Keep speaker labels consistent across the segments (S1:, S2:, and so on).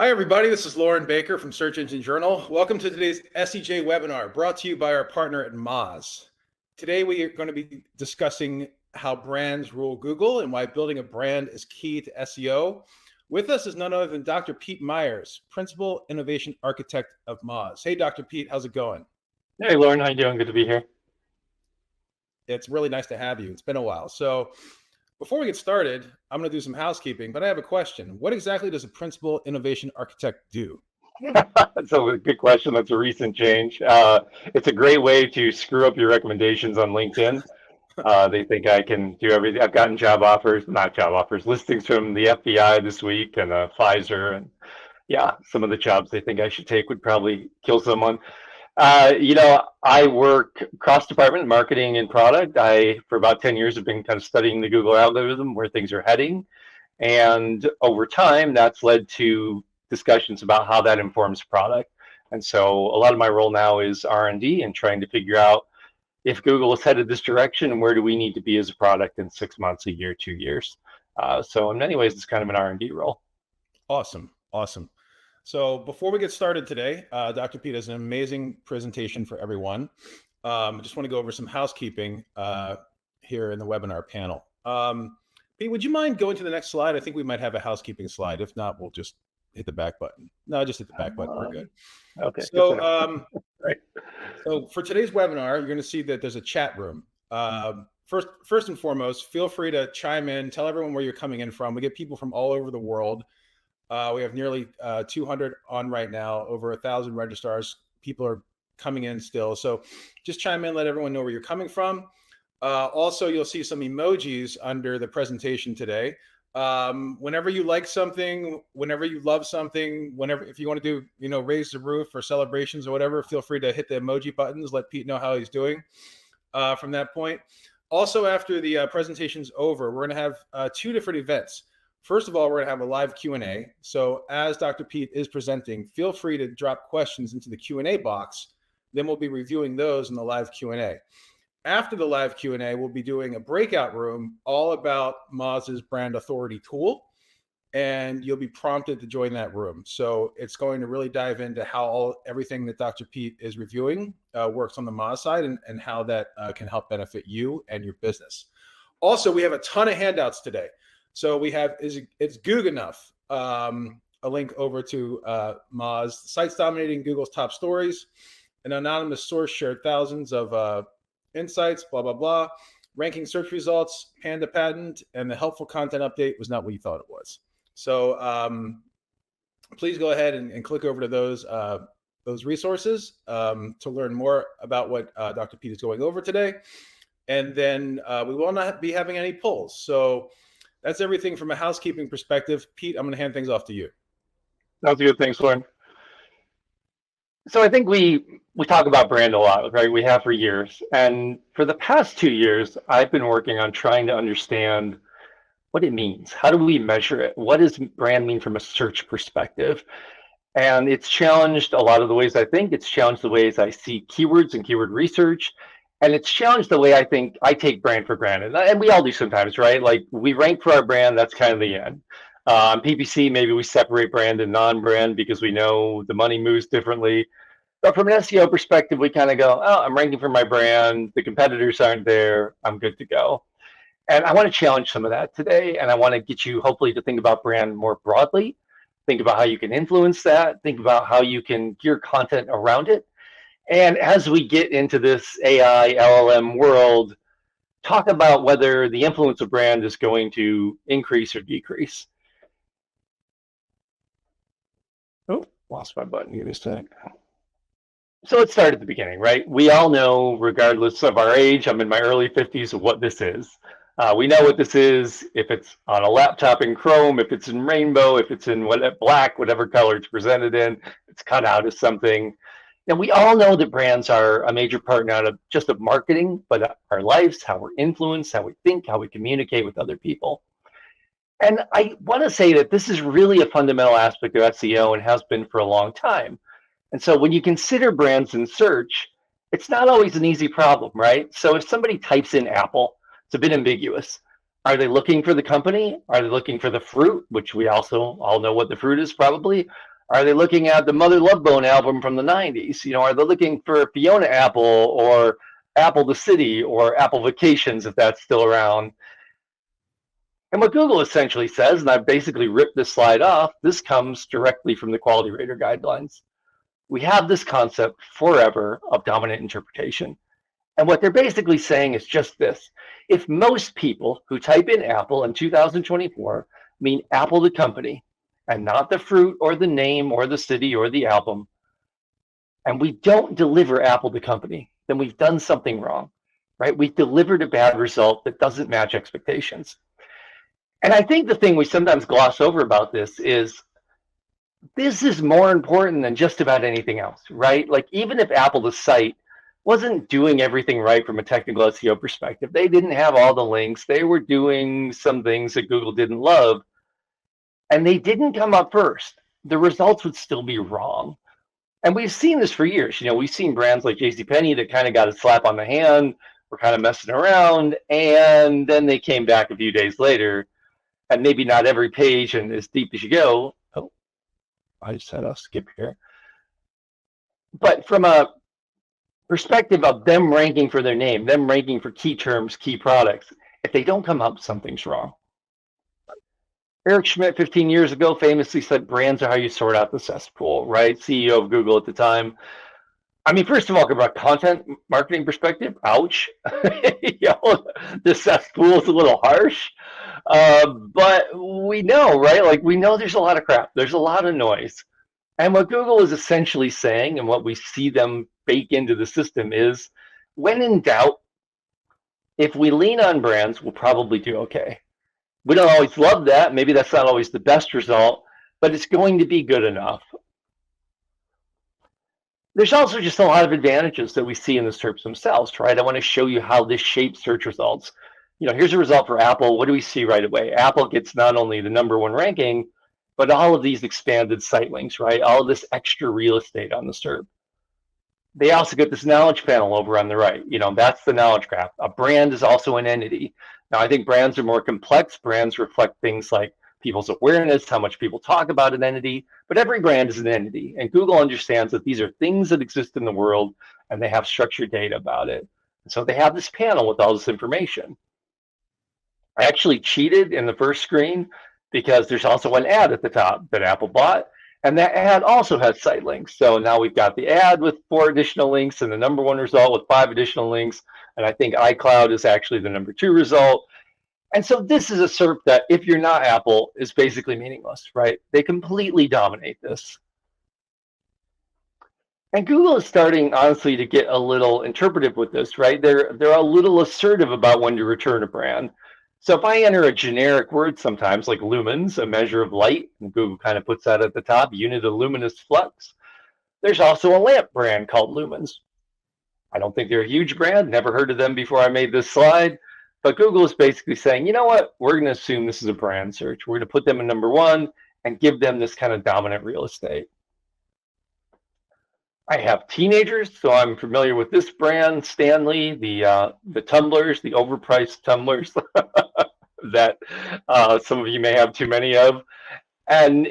S1: Hi, everybody. This is Lauren Baker from Search Engine Journal. Welcome to today's SEJ webinar brought to you by our partner at Moz. Today, we are going to be discussing how brands rule Google and why building a brand is key to SEO. With us is none other than Dr. Pete Meyers, Principal Innovation Architect of Moz. Hey, Dr. Pete, how's it going?
S2: Hey, Lauren, how you doing? Good to be here.
S1: It's really nice to have you. It's been a while. So before we get started, I'm going to do some housekeeping, but I have a question. What exactly does a Principal Innovation Architect do?
S2: That's a good question. That's a recent change. It's a great way to screw up your recommendations on LinkedIn. They think I can do everything. I've gotten not job offers, listings from the FBI this week and Pfizer. And yeah, some of the jobs they think I should take would probably kill someone. I work cross-department marketing and product. For about 10 years, have been kind of studying the Google algorithm, where things are heading. And over time, that's led to discussions about how that informs product. And so a lot of my role now is R&D and trying to figure out if Google is headed this direction and where do we need to be as a product in 6 months, a year, 2 years. So in many ways, it's kind of an R&D role.
S1: Awesome. So before we get started today, Dr. Pete has an amazing presentation for everyone. I just want to go over some housekeeping here in the webinar panel. Pete, would you mind going to the next slide? I think we might have a housekeeping slide. If not, we'll just hit the back button. No, just hit the back button. We're good.
S2: Okay.
S1: So,
S2: right.
S1: So for today's webinar, you're going to see that there's a chat room. First and foremost, feel free to chime in, tell everyone where you're coming in from. We get people from all over the world. We have nearly 200 on right now, over 1,000 registrars. People are coming in still. So just chime in, let everyone know where you're coming from. Also, you'll see some emojis under the presentation today. Whenever you like something, whenever you love something, if you want to do, raise the roof or celebrations or whatever, feel free to hit the emoji buttons. Let Pete know how he's doing from that point. Also, after the presentation's over, we're going to have two different events. First of all, we're going to have a live Q&A. So as Dr. Pete is presenting, feel free to drop questions into the Q&A box. Then we'll be reviewing those in the live Q&A. After the live Q&A, we'll be doing a breakout room all about Moz's brand authority tool, and you'll be prompted to join that room. So it's going to really dive into how everything that Dr. Pete is reviewing works on the Moz side and how that can help benefit you and your business. Also, we have a ton of handouts today. So we have, it's Goog enough, a link over to Moz, sites dominating Google's top stories, an anonymous source shared thousands of insights, blah, blah, blah, ranking search results, Panda patent, and the helpful content update was not what you thought it was. So please go ahead and click over to those resources to learn more about what Dr. Pete is going over today. And then we will not be having any polls. So that's everything from a housekeeping perspective. Pete, I'm going to hand things off to you.
S2: Sounds good. Thanks, Lauren. So I think we talk about brand a lot, right? We have for years. And for the past 2 years, I've been working on trying to understand what it means. How do we measure it? What does brand mean from a search perspective? And it's challenged a lot of the ways I think. It's challenged the ways I see keywords and keyword research. And it's challenged the way I think I take brand for granted. And we all do sometimes, right? Like we rank for our brand, that's kind of the end. PPC, maybe we separate brand and non-brand because we know the money moves differently. But from an SEO perspective, we kind of go, oh, I'm ranking for my brand. The competitors aren't there. I'm good to go. And I want to challenge some of that today. And I want to get you hopefully to think about brand more broadly. Think about how you can influence that. Think about how you can gear content around it. And as we get into this AI, LLM world, talk about whether the influence of brand is going to increase or decrease. Oh, lost my button. Give me a sec. So let's start at the beginning, right? We all know, regardless of our age, I'm in my early 50s, of what this is. We know what this is. If it's on a laptop in Chrome, if it's in rainbow, if it's in black, whatever color it's presented in, it's cut out as something. And we all know that brands are a major part not of just of marketing, but our lives, how we're influenced, how we think, how we communicate with other people. And I want to say that this is really a fundamental aspect of SEO and has been for a long time. And so when you consider brands in search, it's not always an easy problem, right? So if somebody types in Apple, it's a bit ambiguous. Are they looking for the company? Are they looking for the fruit, which we also all know what the fruit is probably? Are they looking at the Mother Love Bone album from the 90s? Are they looking for Fiona Apple or Apple the City or Apple Vacations, if that's still around? And what Google essentially says, and I've basically ripped this slide off, this comes directly from the Quality Rater Guidelines. We have this concept forever of dominant interpretation. And what they're basically saying is just this. If most people who type in Apple in 2024 mean Apple the company and not the fruit or the name or the city or the album, and we don't deliver Apple the company, then we've done something wrong, right? We've delivered a bad result that doesn't match expectations. And I think the thing we sometimes gloss over about this is more important than just about anything else, right? Like even if Apple the site wasn't doing everything right from a technical SEO perspective, they didn't have all the links, they were doing some things that Google didn't love, and they didn't come up first, the results would still be wrong. And we've seen this for years. We've seen brands like JCPenney that kind of got a slap on the hand, were kind of messing around, and then they came back a few days later, and maybe not every page and as deep as you go. Oh, I just had a skip here. But from a perspective of them ranking for their name, them ranking for key terms, key products, if they don't come up, something's wrong. Eric Schmidt 15 years ago famously said brands are how you sort out the cesspool, right? CEO of Google at the time. I mean, first of all, from a content marketing perspective, ouch. The cesspool is a little harsh. But we know, right? Like we know there's a lot of crap. There's a lot of noise. And what Google is essentially saying, and what we see them bake into the system is, when in doubt, if we lean on brands, we'll probably do okay. We don't always love that. Maybe that's not always the best result, but it's going to be good enough. There's also just a lot of advantages that we see in the SERPs themselves, right? I want to show you how this shapes search results. Here's a result for Apple. What do we see right away? Apple gets not only the #1 ranking, but all of these expanded site links, right? All of this extra real estate on the SERP. They also get this knowledge panel over on the right. That's the knowledge graph. A brand is also an entity. Now, I think brands are more complex. Brands reflect things like people's awareness, how much people talk about an entity, but every brand is an entity. And Google understands that these are things that exist in the world and they have structured data about it. And so they have this panel with all this information. I actually cheated in the first screen because there's also an ad at the top that Apple bought. And that ad also has site links. So now we've got the ad with 4 additional links and the #1 result with 5 additional links. And I think iCloud is actually the #2 result. And so this is a SERP that, if you're not Apple, is basically meaningless, right? They completely dominate this. And Google is starting, honestly, to get a little interpretive with this, right? They're a little assertive about when to return a brand. So if I enter a generic word sometimes, like lumens, a measure of light, and Google kind of puts that at the top, unit of luminous flux, there's also a lamp brand called Lumens. I don't think they're a huge brand, never heard of them before I made this slide, but Google is basically saying, you know what, we're going to assume this is a brand search. We're going to put them in #1 and give them this kind of dominant real estate. I have teenagers, so I'm familiar with this brand, Stanley, the tumblers, the overpriced tumblers that some of you may have too many of. And,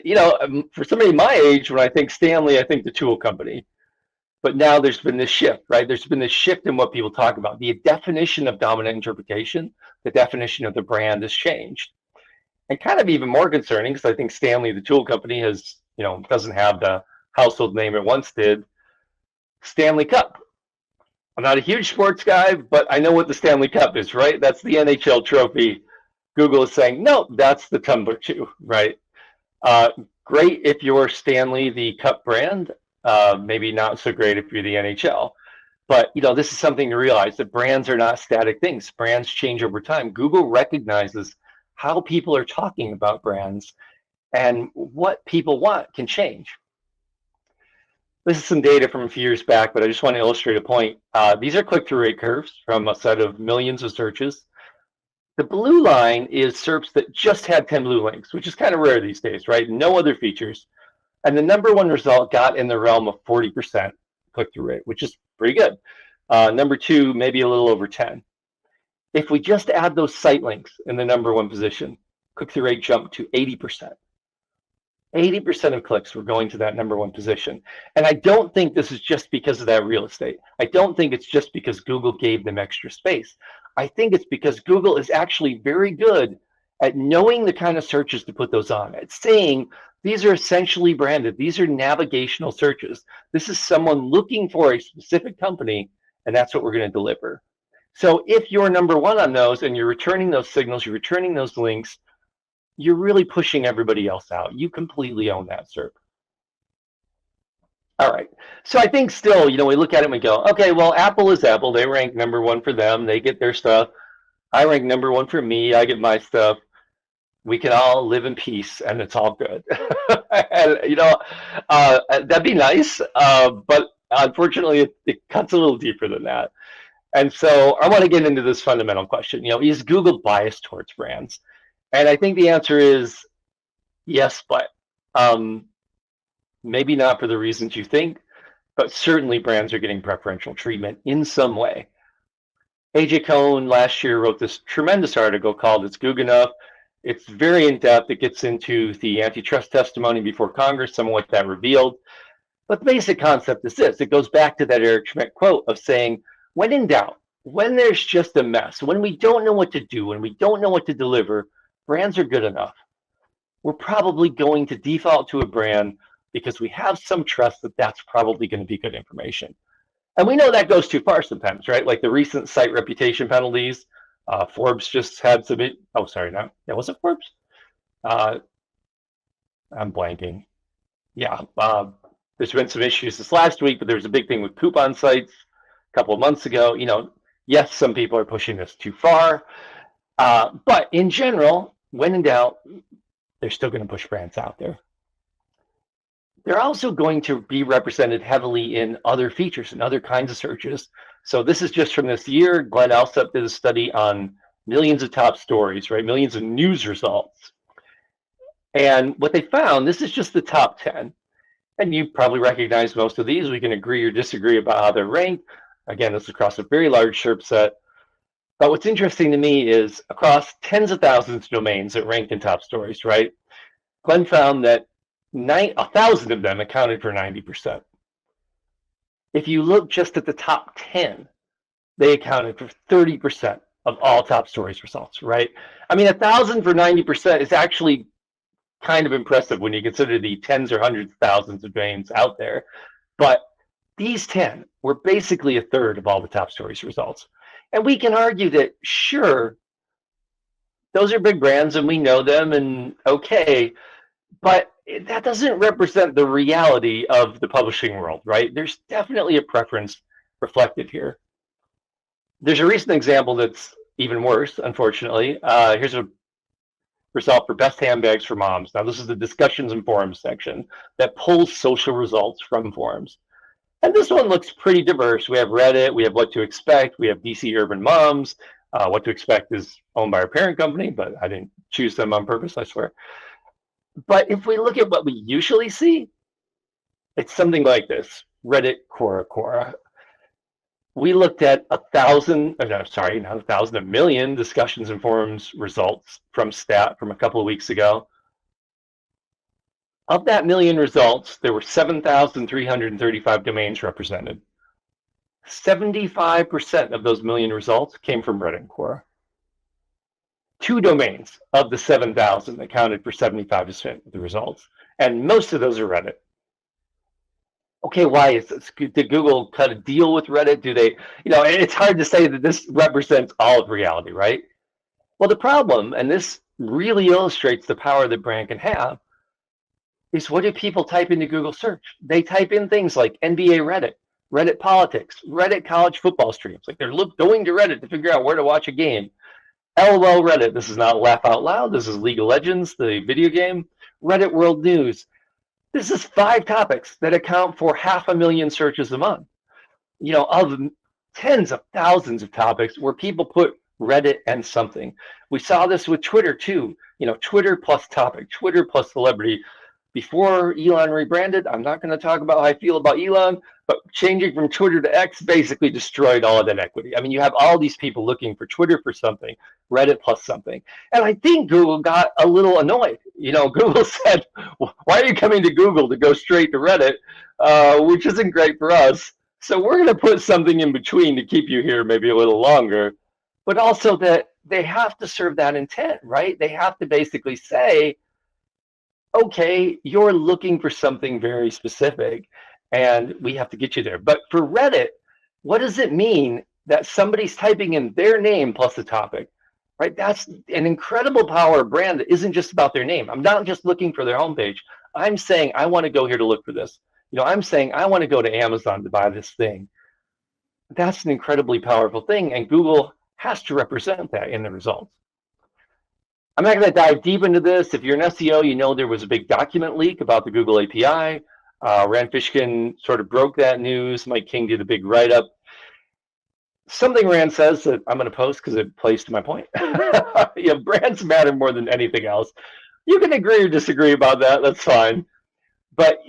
S2: for somebody my age, when I think Stanley, I think the tool company. But now there's been this shift, right? There's been this shift in what people talk about. The definition of dominant interpretation, the definition of the brand has changed. And kind of even more concerning, because I think Stanley, the tool company, has, doesn't have the household name it once did. Stanley Cup. I'm not a huge sports guy, but I know what the Stanley Cup is, right? That's the NHL trophy. Google is saying, no, that's the tumbler too, right? Great if you're Stanley, the cup brand. Maybe not so great if you're the NHL. But, this is something to realize, that brands are not static things. Brands change over time. Google recognizes how people are talking about brands, and what people want can change. This is some data from a few years back, but I just want to illustrate a point. These are click-through rate curves from a set of millions of searches. The blue line is SERPs that just had 10 blue links, which is kind of rare these days, right? No other features. And the #1 result got in the realm of 40% click-through rate, which is pretty good. #2, maybe a little over 10. If we just add those site links in the number one position, click-through rate jumped to 80%. 80% of clicks were going to that number one position. And I don't think this is just because of that real estate. I don't think it's just because Google gave them extra space. I think it's because Google is actually very good at knowing the kind of searches to put those on, at saying these are essentially branded. These are navigational searches. This is someone looking for a specific company, and that's what we're going to deliver. So if you're number one on those and you're returning those signals, you're returning those links, you're really pushing everybody else out. You completely own that SERP. All right. So I think still, we look at it and we go, okay, well, Apple is Apple. They rank number one for them. They get their stuff. I rank number one for me. I get my stuff. We can all live in peace and it's all good. And, that'd be nice. But unfortunately, it cuts a little deeper than that. And so I want to get into this fundamental question. Is Google biased towards brands? And I think the answer is yes, but maybe not for the reasons you think, but certainly brands are getting preferential treatment in some way. AJ Cohn last year wrote this tremendous article called It's Google Enough. It's very in-depth. It gets into the antitrust testimony before Congress, some of what that revealed. But the basic concept is this. It goes back to that Eric Schmidt quote of saying, when in doubt, when there's just a mess, when we don't know what to do, when we don't know what to deliver, brands are good enough. We're probably going to default to a brand because we have some trust that that's probably going to be good information. And we know that goes too far sometimes, right? Like the recent site reputation penalties. Forbes just had some, was it Forbes? I'm blanking. Yeah, there's been some issues this last week, but there was a big thing with coupon sites a couple of months ago. Yes, some people are pushing this too far. But in general, when in doubt, they're still going to push brands out there. They're also going to be represented heavily in other features and other kinds of searches. So this is just from this year. Glenn Alsop did a study on millions of top stories, right? Millions of news results. And what they found, this is just the top 10. And you probably recognize most of these. We can agree or disagree about how they're ranked. Again, this is across a very large SERP set. But what's interesting to me is across tens of thousands of domains that ranked in top stories, right? Glenn found that 1,000 of them accounted for 90%. If you look just at the top 10, they accounted for 30% of all top stories results, right? I mean, 1,000 for 90% is actually kind of impressive when you consider the tens or hundreds of thousands of domains out there. But these 10 were basically a third of all the top stories results. And we can argue that, sure, those are big brands and we know them and okay, but that doesn't represent the reality of the publishing world, right? There's definitely a preference reflected here. There's a recent example that's even worse, unfortunately. Here's a result for best handbags for moms. Now, this is the discussions and forums section that pulls social results from forums. And this one looks pretty diverse. We have Reddit, we have What to Expect, we have DC Urban Moms. What to Expect is owned by our parent company, but I didn't choose them on purpose, I swear. But if we look at what we usually see, it's something like this. Reddit Quora. We looked at 1 million discussions and forums results from Stat from a couple of weeks ago. Of that million results, there were 7,335 domains represented. 75% of those million results came from Reddit and Quora. 2 domains of the 7,000 accounted for 75% of the results, and most of those are Reddit. Okay, why is this? Did Google cut a deal with Reddit? Do they, it's hard to say that this represents all of reality, right? Well, the problem, and this really illustrates the power that brand can have, is what do people type into Google search? They type in things like NBA Reddit, Reddit politics, Reddit college football streams. Like they're going to Reddit to figure out where to watch a game. LOL Reddit, this is not Laugh Out Loud, this is League of Legends, the video game. Reddit World News. This is 5 topics that account for 500,000 searches a month. Of tens of thousands of topics where people put Reddit and something. We saw this with Twitter too. Twitter plus topic, Twitter plus celebrity before Elon rebranded, I'm not going to talk about how I feel about Elon, but changing from Twitter to X basically destroyed all of that equity. I mean, you have all these people looking for Twitter for something, Reddit plus something. And I think Google got a little annoyed. Google said, why are you coming to Google to go straight to Reddit, which isn't great for us. So we're going to put something in between to keep you here maybe a little longer, but also that they have to serve that intent, right? They have to basically say, okay, you're looking for something very specific and we have to get you there. But for Reddit, what does it mean that somebody's typing in their name plus the topic, right? That's an incredible power of brand that isn't just about their name. I'm not just looking for their homepage. I'm saying, I want to go here to look for this. I'm saying, I want to go to Amazon to buy this thing. That's an incredibly powerful thing. And Google has to represent that in the results. I'm not going to dive deep into this. If you're an SEO, there was a big document leak about the Google API. Rand Fishkin sort of broke that news. Mike King did a big write-up. Something Rand says that I'm going to post because it plays to my point. Brands matter more than anything else. You can agree or disagree about that. That's fine. But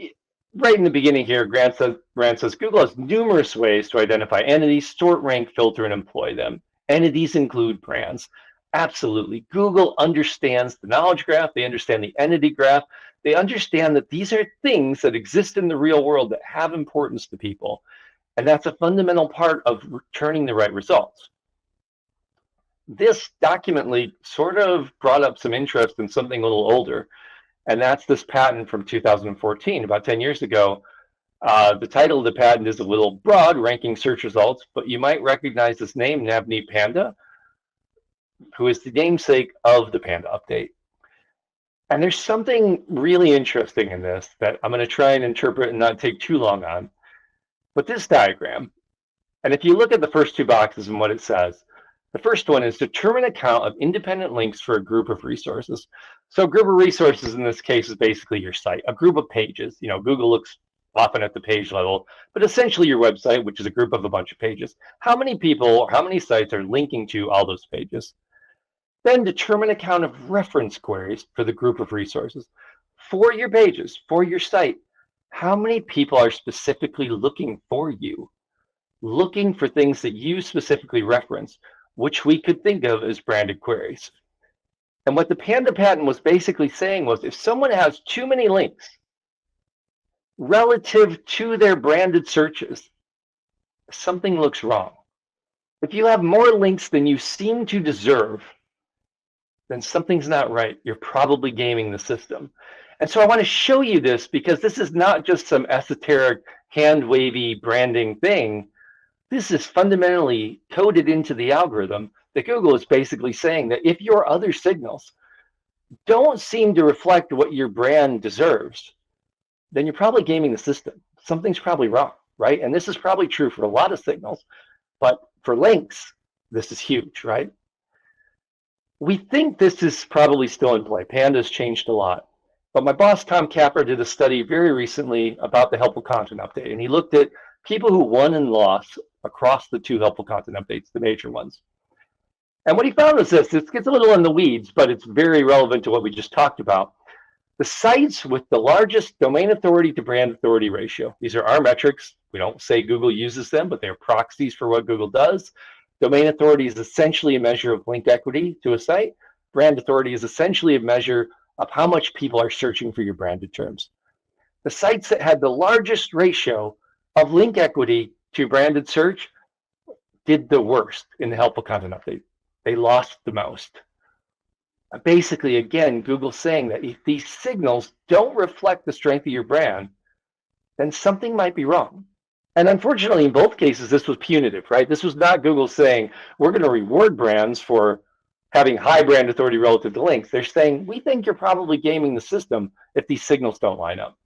S2: right in the beginning here, Rand says Google has numerous ways to identify entities, sort, rank, filter, and employ them. Entities include brands. Absolutely. Google understands the knowledge graph. They understand the entity graph. They understand that these are things that exist in the real world that have importance to people. And that's a fundamental part of returning the right results. This document leak sort of brought up some interest in something a little older. And that's this patent from 2014, about 10 years ago. The title of the patent is a little broad, ranking search results, but you might recognize this name, Navneet Panda, who is the namesake of the Panda update. And there's something really interesting in this that I'm going to try and interpret and not take too long on. But this diagram, and if you look at the first two boxes and what it says, the first one is determine a count of independent links for a group of resources. So a group of resources in this case is basically your site, a group of pages. Google looks often at the page level, but essentially your website, which is a group of a bunch of pages. How many people or how many sites are linking to all those pages? Then determine a count of reference queries for the group of resources. For your pages, for your site, how many people are specifically looking for you? Looking for things that you specifically reference, which we could think of as branded queries. And what the Panda patent was basically saying was if someone has too many links relative to their branded searches, something looks wrong. If you have more links than you seem to deserve, then something's not right. You're probably gaming the system. And so I want to show you this because this is not just some esoteric, hand-wavy branding thing. This is fundamentally coded into the algorithm that Google is basically saying that if your other signals don't seem to reflect what your brand deserves, then you're probably gaming the system. Something's probably wrong, right? And this is probably true for a lot of signals, but for links, this is huge, right? We think this is probably still in play. Panda's changed a lot. But my boss, Tom Capper, did a study very recently about the helpful content update. And he looked at people who won and lost across the two helpful content updates, the major ones. And what he found was this. It gets a little in the weeds, but it's very relevant to what we just talked about. The sites with the largest domain authority to brand authority ratio. These are our metrics. We don't say Google uses them, but they're proxies for what Google does. Domain authority is essentially a measure of link equity to a site. Brand authority is essentially a measure of how much people are searching for your branded terms. The sites that had the largest ratio of link equity to branded search did the worst in the helpful content update. They lost the most. Basically, again, Google's saying that if these signals don't reflect the strength of your brand, then something might be wrong. And unfortunately, in both cases, this was punitive, right? This was not Google saying, we're going to reward brands for having high brand authority relative to links. They're saying, we think you're probably gaming the system if these signals don't line up.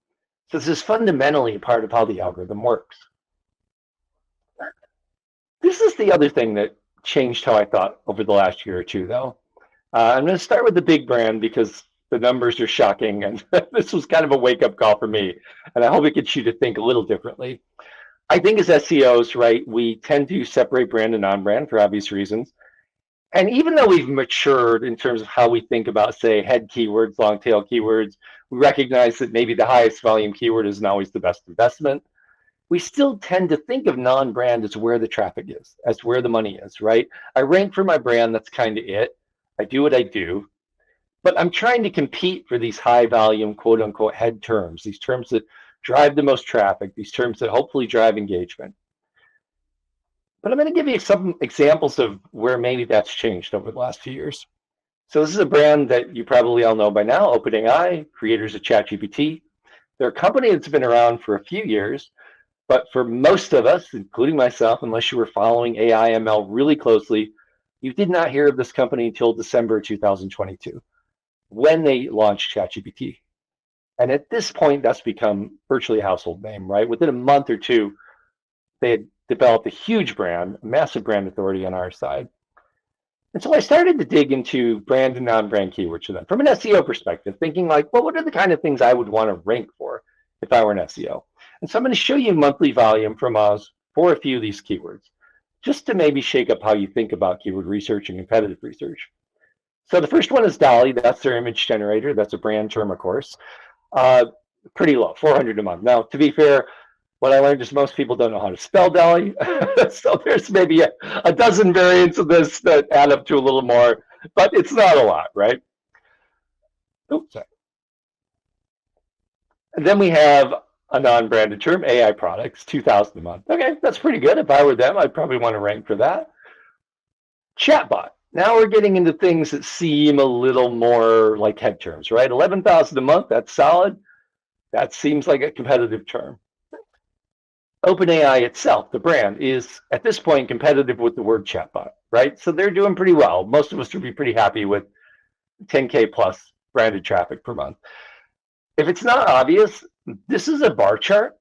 S2: So this is fundamentally a part of how the algorithm works. This is the other thing that changed how I thought over the last year or two, though. I'm going to start with the big brand because the numbers are shocking, and this was kind of a wake-up call for me. And I hope it gets you to think a little differently. I think as SEOs, right, we tend to separate brand and non-brand for obvious reasons. And even though we've matured in terms of how we think about, say, head keywords, long tail keywords, We recognize that maybe the highest volume keyword isn't always the best investment. We still tend to think of non-brand as where the traffic is, as where the money is, right? I rank for my brand, that's kind of it. I do what I do, but I'm trying to compete for these high volume, quote unquote, head terms, these terms that drive the most traffic, these terms that hopefully drive engagement. But I'm going to give you some examples of where maybe that's changed over the last few years. So this is a brand that you probably all know by now, OpenAI, creators of ChatGPT. They're a company that's been around for a few years, but for most of us, including myself, unless you were following AI ML really closely, you did not hear of this company until December 2022, when they launched ChatGPT. And at this point, that's become virtually a household name, right? Within a month or two, they had developed a huge brand, a massive brand authority on our side. And so I started to dig into brand and non-brand keywords for them from an SEO perspective, thinking like, well, what are the kind of things I would want to rank for if I were an SEO? And so I'm going to show you monthly volume from us for a few of these keywords, just to maybe shake up how you think about keyword research and competitive research. So the first one is Dolly. That's their image generator. That's a brand term, of course. Pretty low, 400 a month. Now, to be fair, what I learned is most people don't know how to spell Dolly. So there's maybe a dozen variants of this that add up to a little more, but it's not a lot, right? Oops. And then we have a non-branded term, AI products, 2,000 a month. Okay, that's pretty good. If I were them, I'd probably want to rank for that. Chatbot. Now we're getting into things that seem a little more like head terms, right? 11,000 a month, that's solid. That seems like a competitive term. OpenAI itself, the brand, is at this point competitive with the word chatbot, right? So they're doing pretty well. Most of us would be pretty happy with 10K plus branded traffic per month. If it's not obvious, this is a bar chart.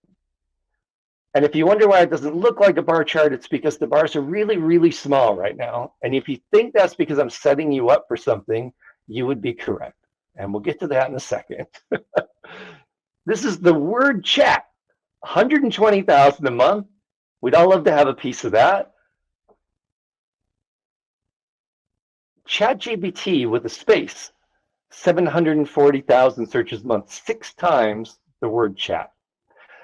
S2: And if you wonder why it doesn't look like a bar chart, it's because the bars are really, really small right now. And if you think that's because I'm setting you up for something, you would be correct. And we'll get to that in a second. This is the word chat. 120,000 a month. We'd all love to have a piece of that. ChatGPT with a space, 740,000 searches a month, 6 times the word chat.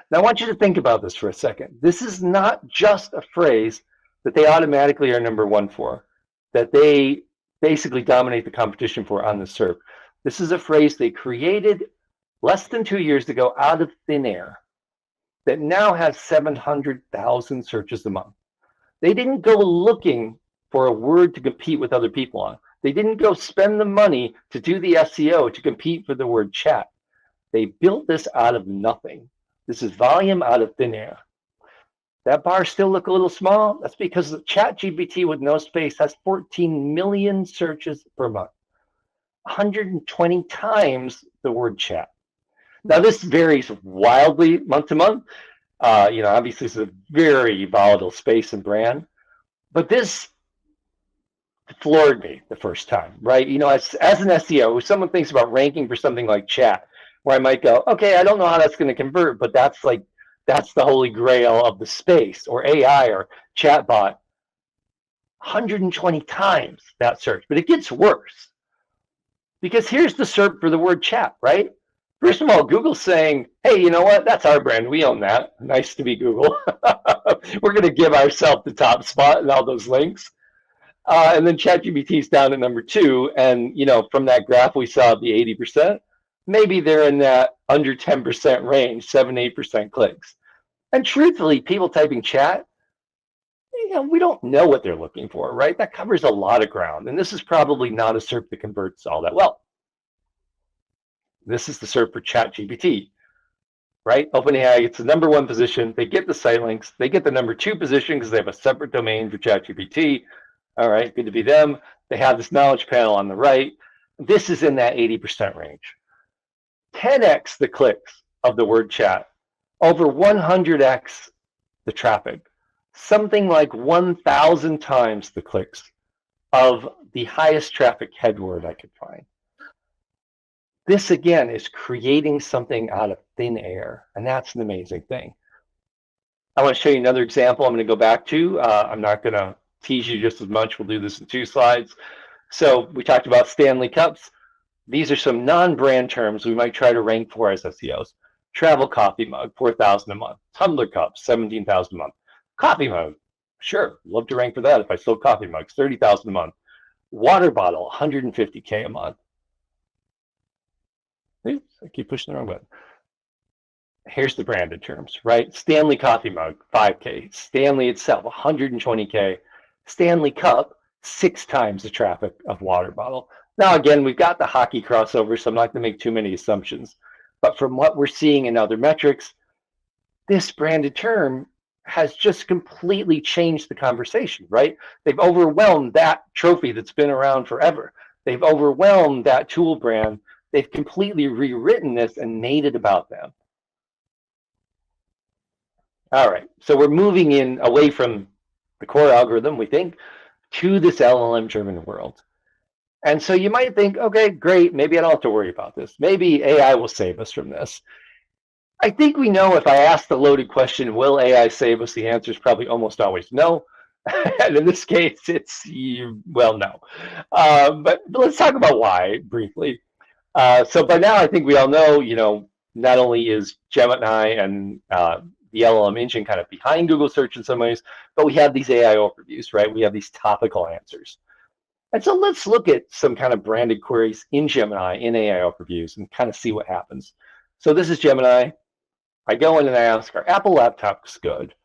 S2: Now I want you to think about this for a second. This is not just a phrase that they automatically are number one for, that they basically dominate the competition for on the SERP. This is a phrase they created less than 2 years ago out of thin air, that now has 700,000 searches a month. They didn't go looking for a word to compete with other people on. They didn't go spend the money to do the SEO to compete for the word chat. They built this out of nothing. This is volume out of thin air. That bar still look a little small. That's because the ChatGPT with no space has 14 million searches per month, 120 times the word chat. Now, this varies wildly month to month. Obviously, it's a very volatile space and brand. But this floored me the first time, right? As an SEO, if someone thinks about ranking for something like chat, where I might go, okay, I don't know how that's going to convert, but that's the holy grail of the space, or AI or chatbot. 120 times that search. But it gets worse. Because here's the SERP for the word chat, right? First of all, Google's saying, hey, you know what? That's our brand. We own that. Nice to be Google. We're going to give ourselves the top spot and all those links. And then ChatGPT's down at number 2. And, from that graph we saw of the 80%, maybe they're in that under 10% range, 7-8% clicks. And truthfully, people typing chat, we don't know what they're looking for, right? That covers a lot of ground. And this is probably not a SERP that converts all that well. This is the SERP for ChatGPT, right? OpenAI gets the number 1 position. They get the site links. They get the number 2 position because they have a separate domain for ChatGPT. All right, good to be them. They have this knowledge panel on the right. This is in that 80% range. 10x the clicks of the word chat, over 100x the traffic, something like 1,000 times the clicks of the highest traffic head word I could find. This, again, is creating something out of thin air, and that's an amazing thing. I want to show you another example I'm going to go back to. I'm not going to tease you just as much. We'll do this in 2 slides. So we talked about Stanley Cups. these are some non-brand terms we might try to rank for as SEOs. Travel coffee mug, 4,000 a month. Tumbler cup, 17,000 a month. Coffee mug, sure, love to rank for that if I sold coffee mugs, 30,000 a month. Water bottle, 150K a month. Oops, I keep pushing the wrong button. Here's the branded terms, right? Stanley coffee mug, 5K. Stanley itself, 120K. Stanley cup, 6 times the traffic of water bottle. Now, again, we've got the hockey crossover, so I'm not going to make too many assumptions. But from what we're seeing in other metrics, this branded term has just completely changed the conversation, right? They've overwhelmed that trophy that's been around forever. They've overwhelmed that tool brand. They've completely rewritten this and made it about them. All right, so we're moving in away from the core algorithm, we think, to this LLM-driven world. And so you might think, okay, great, maybe I don't have to worry about this. Maybe AI will save us from this. I think we know if I ask the loaded question, will AI save us? The answer is probably almost always no. And in this case, it's, well, no. But let's talk about why briefly. So by now, I think we all know, not only is Gemini and the LLM engine kind of behind Google search in some ways, but we have these AI overviews, right? We have these topical answers. And so let's look at some kind of branded queries in Gemini, in AI overviews, and kind of see what happens. So this is Gemini. I go in and I ask, are Apple laptops good?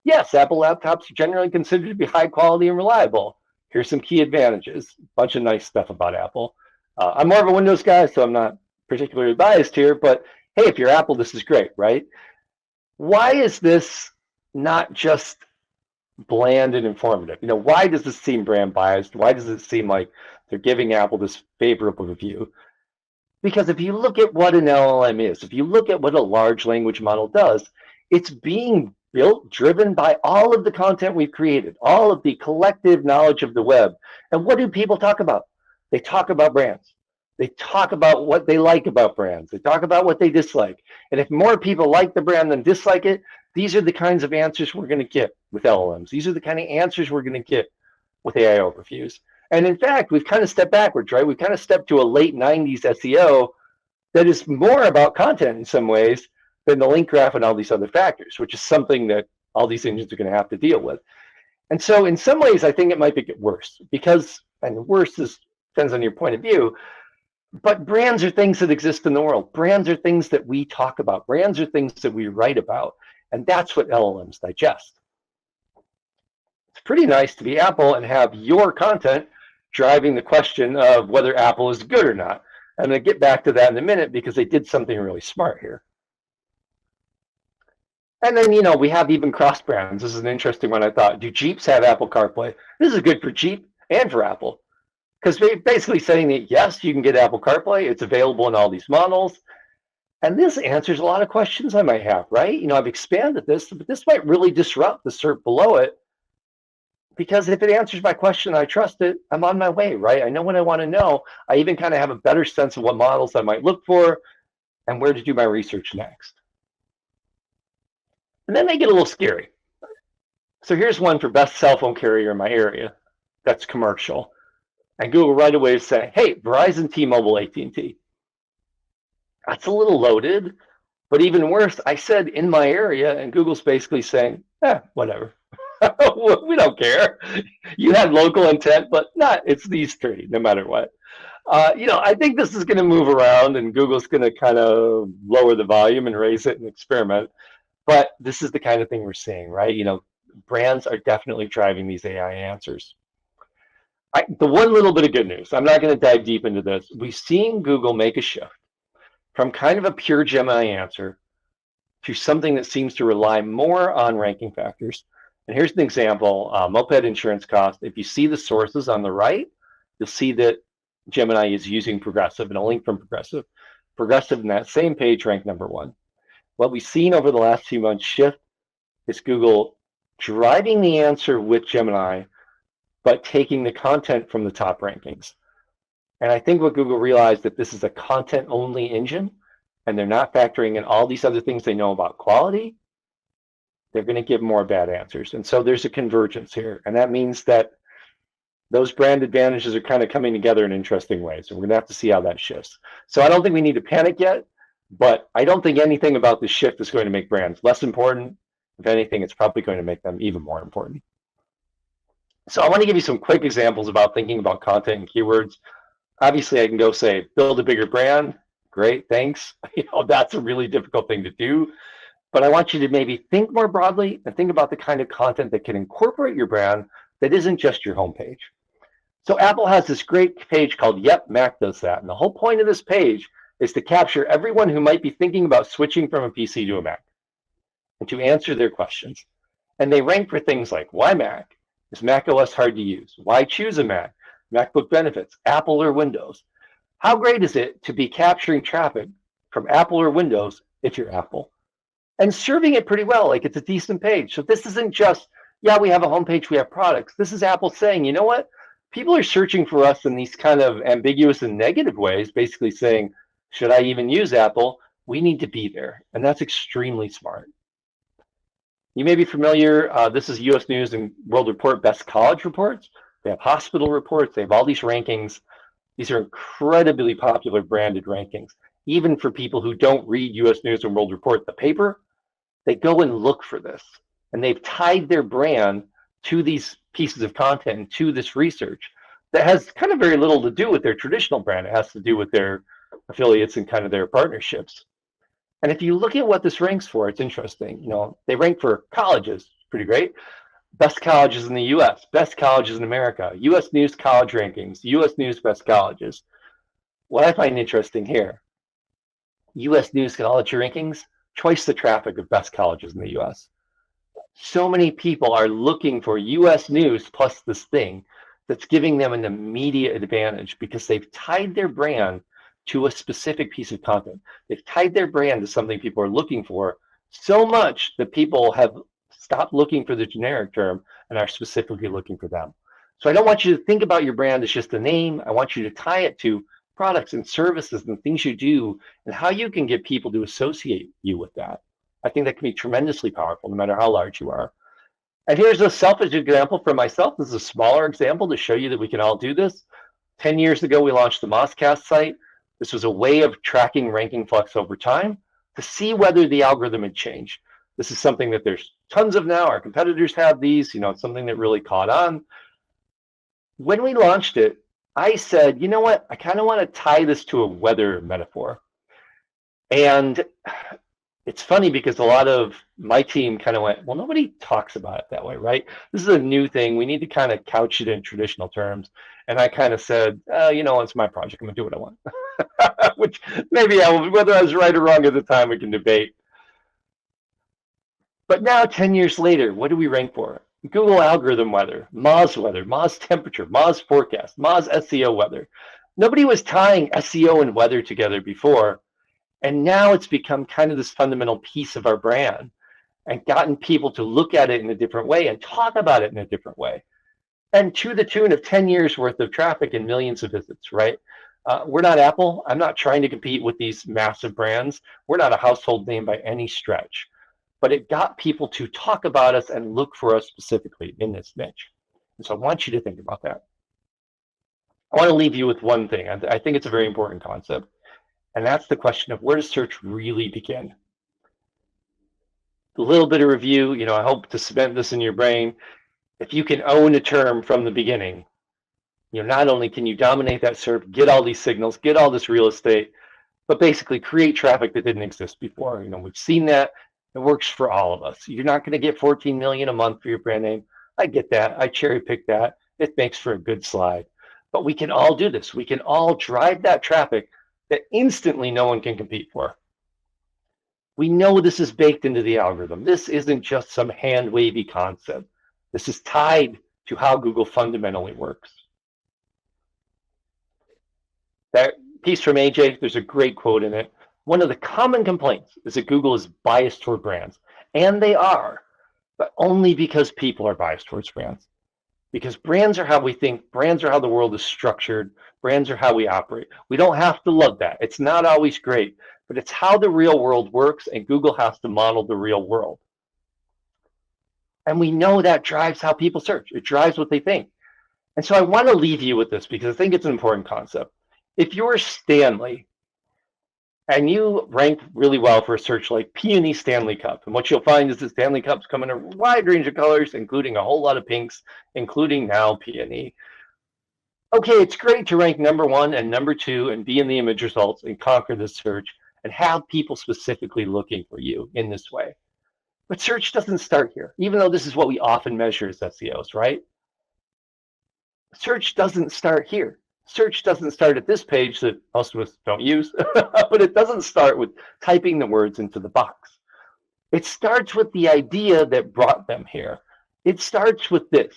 S2: Yes, Apple laptops are generally considered to be high quality and reliable. Here's some key advantages. A bunch of nice stuff about Apple. I'm more of a Windows guy, so I'm not particularly biased here, but hey, if you're Apple, this is great, right? Why is this not just bland and informative? Why does this seem brand biased? Why does it seem like they're giving Apple this favorable review? Because if you look at what an LLM is, if you look at what a large language model does, it's being built, driven by all of the content we've created, all of the collective knowledge of the web. And what do people talk about? They talk about brands. They talk about what they like about brands. They talk about what they dislike. And if more people like the brand than dislike it, these are the kinds of answers we're going to get with LLMs. These are the kind of answers we're going to get with AI overviews. And in fact, we've kind of stepped backwards, right? We've kind of stepped to a late 90s SEO that is more about content in some ways than the link graph and all these other factors, which is something that all these engines are going to have to deal with. And so in some ways, I think it might get worse because, and worse depends on your point of view, but brands are things that exist in the world. Brands are things that we talk about. Brands are things that we write about. And that's what LLMs digest. It's pretty nice to be Apple and have your content driving the question of whether Apple is good or not. I'm going to get back to that in a minute because they did something really smart here. And then, we have even cross brands. This is an interesting one, I thought. Do Jeeps have Apple CarPlay? This is good for Jeep and for Apple. Because basically saying that, yes, you can get Apple CarPlay. It's available in all these models. And this answers a lot of questions I might have, right? I've expanded this, but this might really disrupt the SERP below it. Because if it answers my question, I trust it, I'm on my way, right? I know what I want to know. I even kind of have a better sense of what models I might look for and where to do my research next. And then they get a little scary. So here's one for best cell phone carrier in my area. That's commercial. And Google right away is saying, hey, Verizon, T-Mobile, AT&T. That's a little loaded. But even worse, I said in my area, and Google's basically saying, whatever. We don't care. You had local intent, but it's these three, no matter what. I think this is going to move around, and Google's going to kind of lower the volume and raise it and experiment. But this is the kind of thing we're seeing, right? Brands are definitely driving these AI answers. The one little bit of good news, I'm not going to dive deep into this. We've seen Google make a shift from kind of a pure Gemini answer to something that seems to rely more on ranking factors. And here's an example, moped insurance cost. If you see the sources on the right, you'll see that Gemini is using Progressive and a link from Progressive. Progressive in that same page ranked #1. What we've seen over the last few months shift is Google driving the answer with Gemini, but taking the content from the top rankings. And I think what Google realized that this is a content-only engine, and they're not factoring in all these other things they know about quality, they're going to give more bad answers. And so there's a convergence here. And that means that those brand advantages are kind of coming together in interesting ways, and we're going to have to see how that shifts. So I don't think we need to panic yet, but I don't think anything about this shift is going to make brands less important. If anything, it's probably going to make them even more important. So I want to give you some quick examples about thinking about content and keywords. Obviously, I can go say, build a bigger brand. Great, thanks. That's a really difficult thing to do. But I want you to maybe think more broadly and think about the kind of content that can incorporate your brand that isn't just your homepage. So Apple has this great page called Yep, Mac Does That. And the whole point of this page is to capture everyone who might be thinking about switching from a PC to a Mac and to answer their questions. And they rank for things like, why Mac? Is Mac OS hard to use? Why choose a Mac? MacBook benefits, Apple or Windows? How great is it to be capturing traffic from Apple or Windows if you're Apple? And serving it pretty well, like it's a decent page. So this isn't just, yeah, we have a homepage, we have products. This is Apple saying, you know what? People are searching for us in these kind of ambiguous and negative ways, basically saying, should I even use Apple? We need to be there. And that's extremely smart. You may be familiar, this is US News and World Report Best College Reports. They have hospital reports, they have all these rankings. These are incredibly popular branded rankings. Even for people who don't read US News and World Report, the paper, they go and look for this. And they've tied their brand to these pieces of content and to this research that has kind of very little to do with their traditional brand. It has to do with their affiliates and kind of their partnerships. And if you look at what this ranks for, it's interesting. They rank for colleges, pretty great. Best colleges in the US, best colleges in America, US News college rankings, US News best colleges. What I find interesting here, US News college rankings, twice the traffic of best colleges in the US. So many people are looking for US News plus this thing that's giving them an immediate advantage because they've tied their brand to a specific piece of content. They've tied their brand to something people are looking for so much that people have stopped looking for the generic term and are specifically looking for them. So I don't want you to think about your brand as just a name. I want you to tie it to products and services and things you do and how you can get people to associate you with that. I think that can be tremendously powerful no matter how large you are. And here's a selfish example for myself. This is a smaller example to show you that we can all do this. 10 years ago, we launched the Mozcast site. This was a way of tracking ranking flux over time to see whether the algorithm had changed. This is something that there's tons of now. Our competitors have these, it's something that really caught on. When we launched it, I said, you know what? I kind of want to tie this to a weather metaphor. And it's funny because a lot of my team kind of went, well, nobody talks about it that way, right? This is a new thing. We need to kind of couch it in traditional terms. And I kind of said, it's my project. I'm going to do what I want. Which maybe whether I was right or wrong at the time, we can debate. But now, 10 years later, what do we rank for? Google algorithm weather, Moz temperature, Moz forecast, Moz SEO weather. Nobody was tying SEO and weather together before. And now it's become kind of this fundamental piece of our brand and gotten people to look at it in a different way and talk about it in a different way. And to the tune of 10 years worth of traffic and millions of visits, right? We're not Apple. I'm not trying to compete with these massive brands. We're not a household name by any stretch. But it got people to talk about us and look for us specifically in this niche. And so I want you to think about that. I want to leave you with one thing. I think it's a very important concept. And that's the question of where does search really begin? A little bit of review, I hope to cement this in your brain. If you can own a term from the beginning, not only can you dominate that SERP, get all these signals, get all this real estate, but basically create traffic that didn't exist before. We've seen that. It works for all of us. You're not going to get 14 million a month for your brand name. I get that. I cherry pick that. It makes for a good slide. But we can all do this. We can all drive that traffic that instantly no one can compete for. We know this is baked into the algorithm. This isn't just some hand-wavy concept. This is tied to how Google fundamentally works. That piece from AJ, there's a great quote in it. One of the common complaints is that Google is biased toward brands. And they are, but only because people are biased towards brands. Because brands are how we think, brands are how the world is structured, brands are how we operate. We don't have to love that. It's not always great, but it's how the real world works, and Google has to model the real world. And we know that drives how people search. It drives what they think. And so I want to leave you with this because I think it's an important concept. If you're Stanley and you rank really well for a search like Peony Stanley Cup, and what you'll find is that Stanley Cups come in a wide range of colors, including a whole lot of pinks, including now peony. Okay, it's great to rank #1 and #2 and be in the image results and conquer the search and have people specifically looking for you in this way. But search doesn't start here, even though this is what we often measure as SEOs, right? Search doesn't start here. Search doesn't start at this page that most of us don't use, but it doesn't start with typing the words into the box. It starts with the idea that brought them here. It starts with this.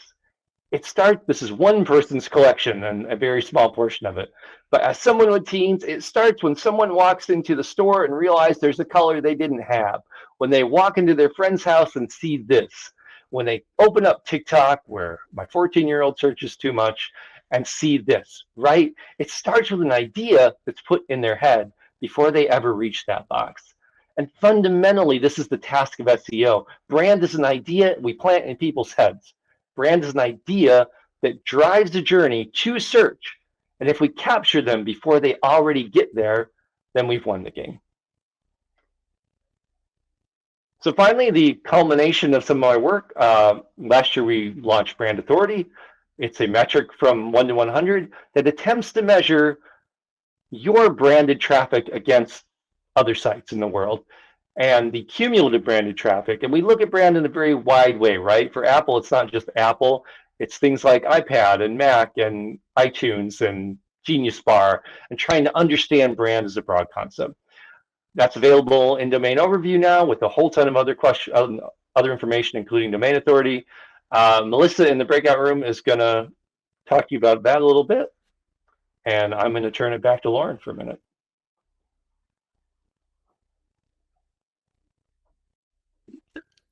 S2: This is one person's collection and a very small portion of it. But as someone with teens, it starts when someone walks into the store and realizes there's a color they didn't have. When they walk into their friend's house and see this. When they open up TikTok, where my 14-year-old searches too much, and see this, right? It starts with an idea that's put in their head before they ever reach that box. And fundamentally, this is the task of SEO. Brand is an idea we plant in people's heads. Brand is an idea that drives the journey to search. And if we capture them before they already get there, then we've won the game. So finally, the culmination of some of my work. Last year, we launched Brand Authority. It's a metric from 1 to 100 that attempts to measure your branded traffic against other sites in the world and the cumulative branded traffic. And we look at brand in a very wide way, right? For Apple, it's not just Apple. It's things like iPad and Mac and iTunes and Genius Bar, and trying to understand brand as a broad concept. That's available in Domain Overview now with a whole ton of other information, including Domain Authority. Melissa in the breakout room is going to talk to you about that a little bit. And I'm going to turn it back to Lauren for a minute.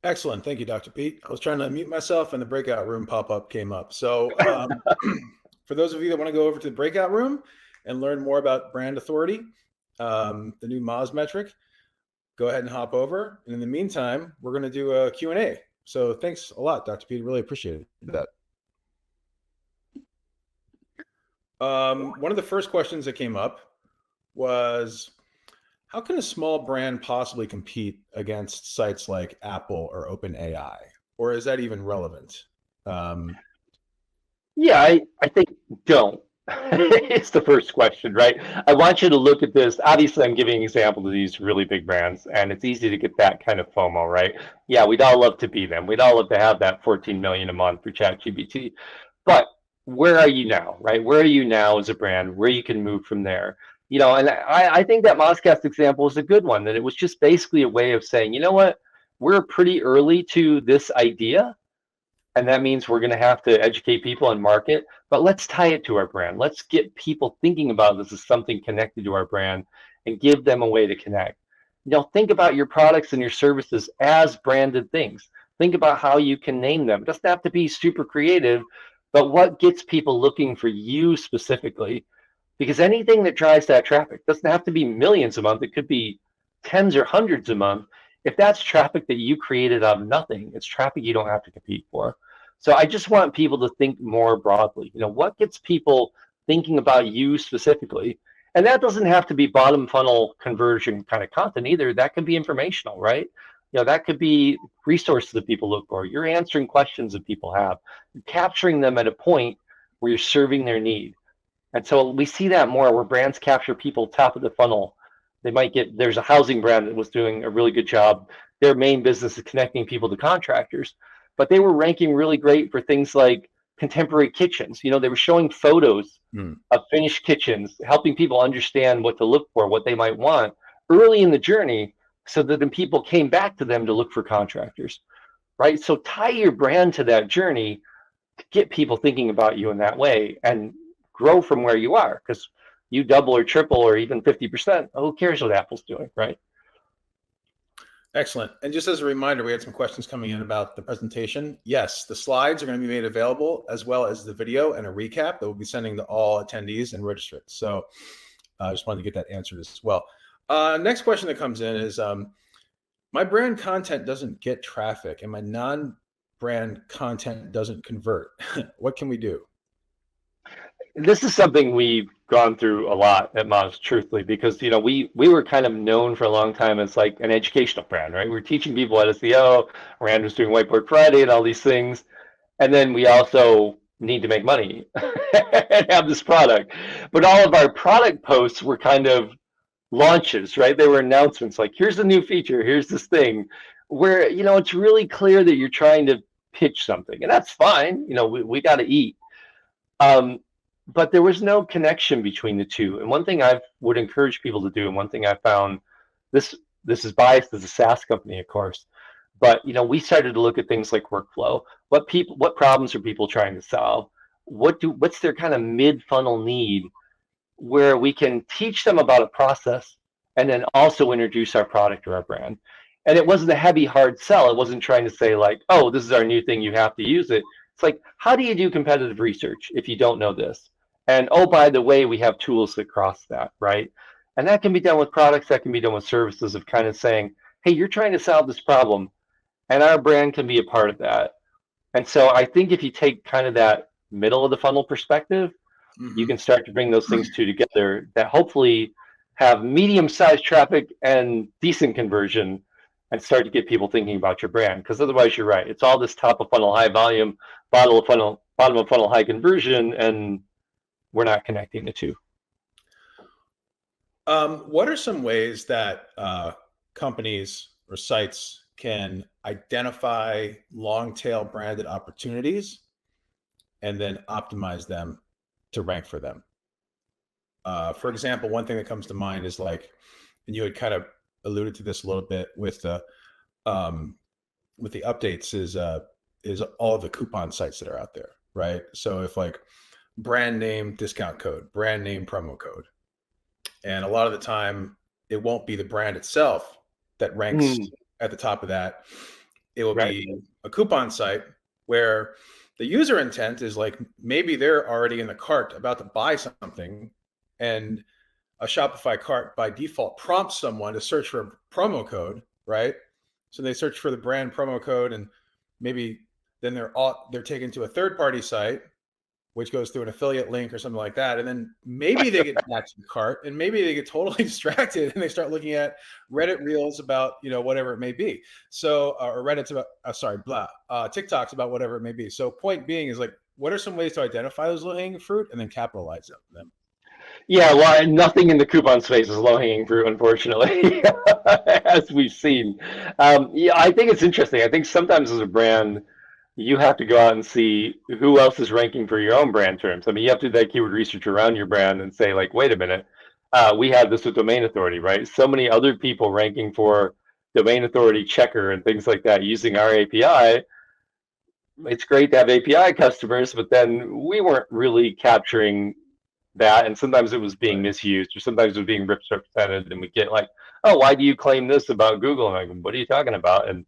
S1: Excellent. Thank you, Dr. Pete. I was trying to mute myself and the breakout room pop-up came up. So for those of you that want to go over to the breakout room and learn more about Brand Authority, the new Moz metric, go ahead and hop over. And in the meantime, we're going to do a Q&A. So thanks a lot, Dr. Pete. Really appreciate that. One of the first questions that came up was, how can a small brand possibly compete against sites like Apple or OpenAI? Or is that even relevant?
S2: Yeah, I think don't. It's the first question, right? I want you to look at this. Obviously, I'm giving an example of these really big brands, and it's easy to get that kind of FOMO, right? Yeah, we'd all love to be them. We'd all love to have that 14 million a month for ChatGPT. But where are you now, right? Where are you now as a brand? Where you can move from there? You know, and I think that Mozcast example is a good one, that it was just basically a way of saying, you know what, we're pretty early to this idea, and that means we're going to have to educate people and market, but let's tie it to our brand. Let's get people thinking about this as something connected to our brand and give them a way to connect. You know, think about your products and your services as branded things. Think about how you can name them. It doesn't have to be super creative, but what gets people looking for you specifically? Because anything that drives that traffic doesn't have to be millions a month. It could be tens or hundreds a month. If that's traffic that you created out of nothing, it's traffic you don't have to compete for. So I just want people to think more broadly. You know, what gets people thinking about you specifically? And that doesn't have to be bottom funnel conversion kind of content either. That could be informational, right? You know, that could be resources that people look for. You're answering questions that people have, you're capturing them at a point where you're serving their need. And so we see that more where brands capture people top of the funnel. They might get, there's a housing brand that was doing a really good job. Their main business is connecting people to contractors, but they were ranking really great for things like contemporary kitchens. You know, they were showing photos of finished kitchens, helping people understand what to look for, what they might want early in the journey, so that then people came back to them to look for contractors, right? So tie your brand to that journey to get people thinking about you in that way and grow from where you are, because you double or triple or even 50%, who cares what Apple's doing, right?
S1: Excellent. And just as a reminder, we had some questions coming in about the presentation. Yes, the slides are going to be made available, as well as the video and a recap that we'll be sending to all attendees and registrants. So I just wanted to get that answered as well. Next question that comes in is, my brand content doesn't get traffic and my non-brand content doesn't convert. What can we do?
S2: This is something we've gone through a lot at Moz, truthfully, because we were kind of known for a long time as like an educational brand, right? We were teaching people at SEO. Rand was doing Whiteboard Friday and all these things, and then we also need to make money and have this product. But all of our product posts were kind of launches, right? They were announcements like, here's a new feature, here's this thing, where it's really clear that you're trying to pitch something, and that's fine. We got to eat. But there was no connection between the two. And one thing I would encourage people to do, and one thing I found, this is biased as a SaaS company, of course, but we started to look at things like workflow. What problems are people trying to solve? What's their kind of mid-funnel need, where we can teach them about a process and then also introduce our product or our brand. And it wasn't a heavy, hard sell. It wasn't trying to say like, oh, this is our new thing, you have to use it. It's like, how do you do competitive research if you don't know this? And oh, by the way, we have tools that cross that, right? And that can be done with products, that can be done with services, of kind of saying, hey, you're trying to solve this problem, and our brand can be a part of that. And so I think if you take kind of that middle of the funnel perspective, you can start to bring those things two together that hopefully have medium-sized traffic and decent conversion, and start to get people thinking about your brand. Because otherwise, you're right. It's all this top of funnel, high volume, bottom of funnel, high conversion, and we're not connecting the two.
S1: What are some ways that companies or sites can identify long tail branded opportunities and then optimize them to rank for them? For example, one thing that comes to mind is like, and you had kind of alluded to this a little bit with the updates, is all of the coupon sites that are out there, right? So if like brand name discount code, brand name promo code, and a lot of the time it won't be the brand itself that ranks at the top of that. It will be a coupon site where the user intent is like, maybe they're already in the cart about to buy something, and a Shopify cart by default prompts someone to search for a promo code, right? So they search for the brand promo code, and maybe then they're taken to a third-party site, which goes through an affiliate link or something like that. And then maybe they get back to the cart, and maybe they get totally distracted and they start looking at Reddit reels about, whatever it may be. So, or Reddit's about, TikToks about whatever it may be. So point being is like, what are some ways to identify those low-hanging fruit and then capitalize on them?
S2: Yeah, well, nothing in the coupon space is low-hanging fruit, unfortunately, as we've seen. Yeah, I think it's interesting. I think sometimes as a brand, you have to go out and see who else is ranking for your own brand terms. I mean, you have to do that keyword research around your brand and say, like, wait a minute, we have this with domain authority, right? So many other people ranking for domain authority checker and things like that using our API. It's great to have API customers, but then we weren't really capturing that, and sometimes it was being misused, or sometimes it was being misrepresented, and we get like, oh, why do you claim this about Google? And I'm like, what are you talking about? And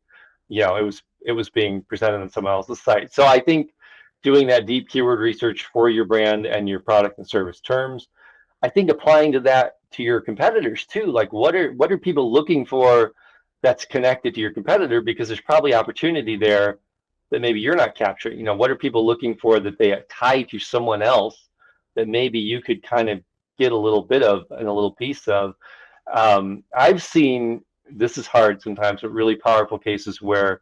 S2: it was being presented on someone else's site. So I think doing that deep keyword research for your brand and your product and service terms, I think applying to that to your competitors too. Like, what are people looking for that's connected to your competitor? Because there's probably opportunity there that maybe you're not capturing. What are people looking for that they tie to someone else that maybe you could kind of get a little bit of and a little piece of? I've seen, this is hard sometimes, but really powerful cases where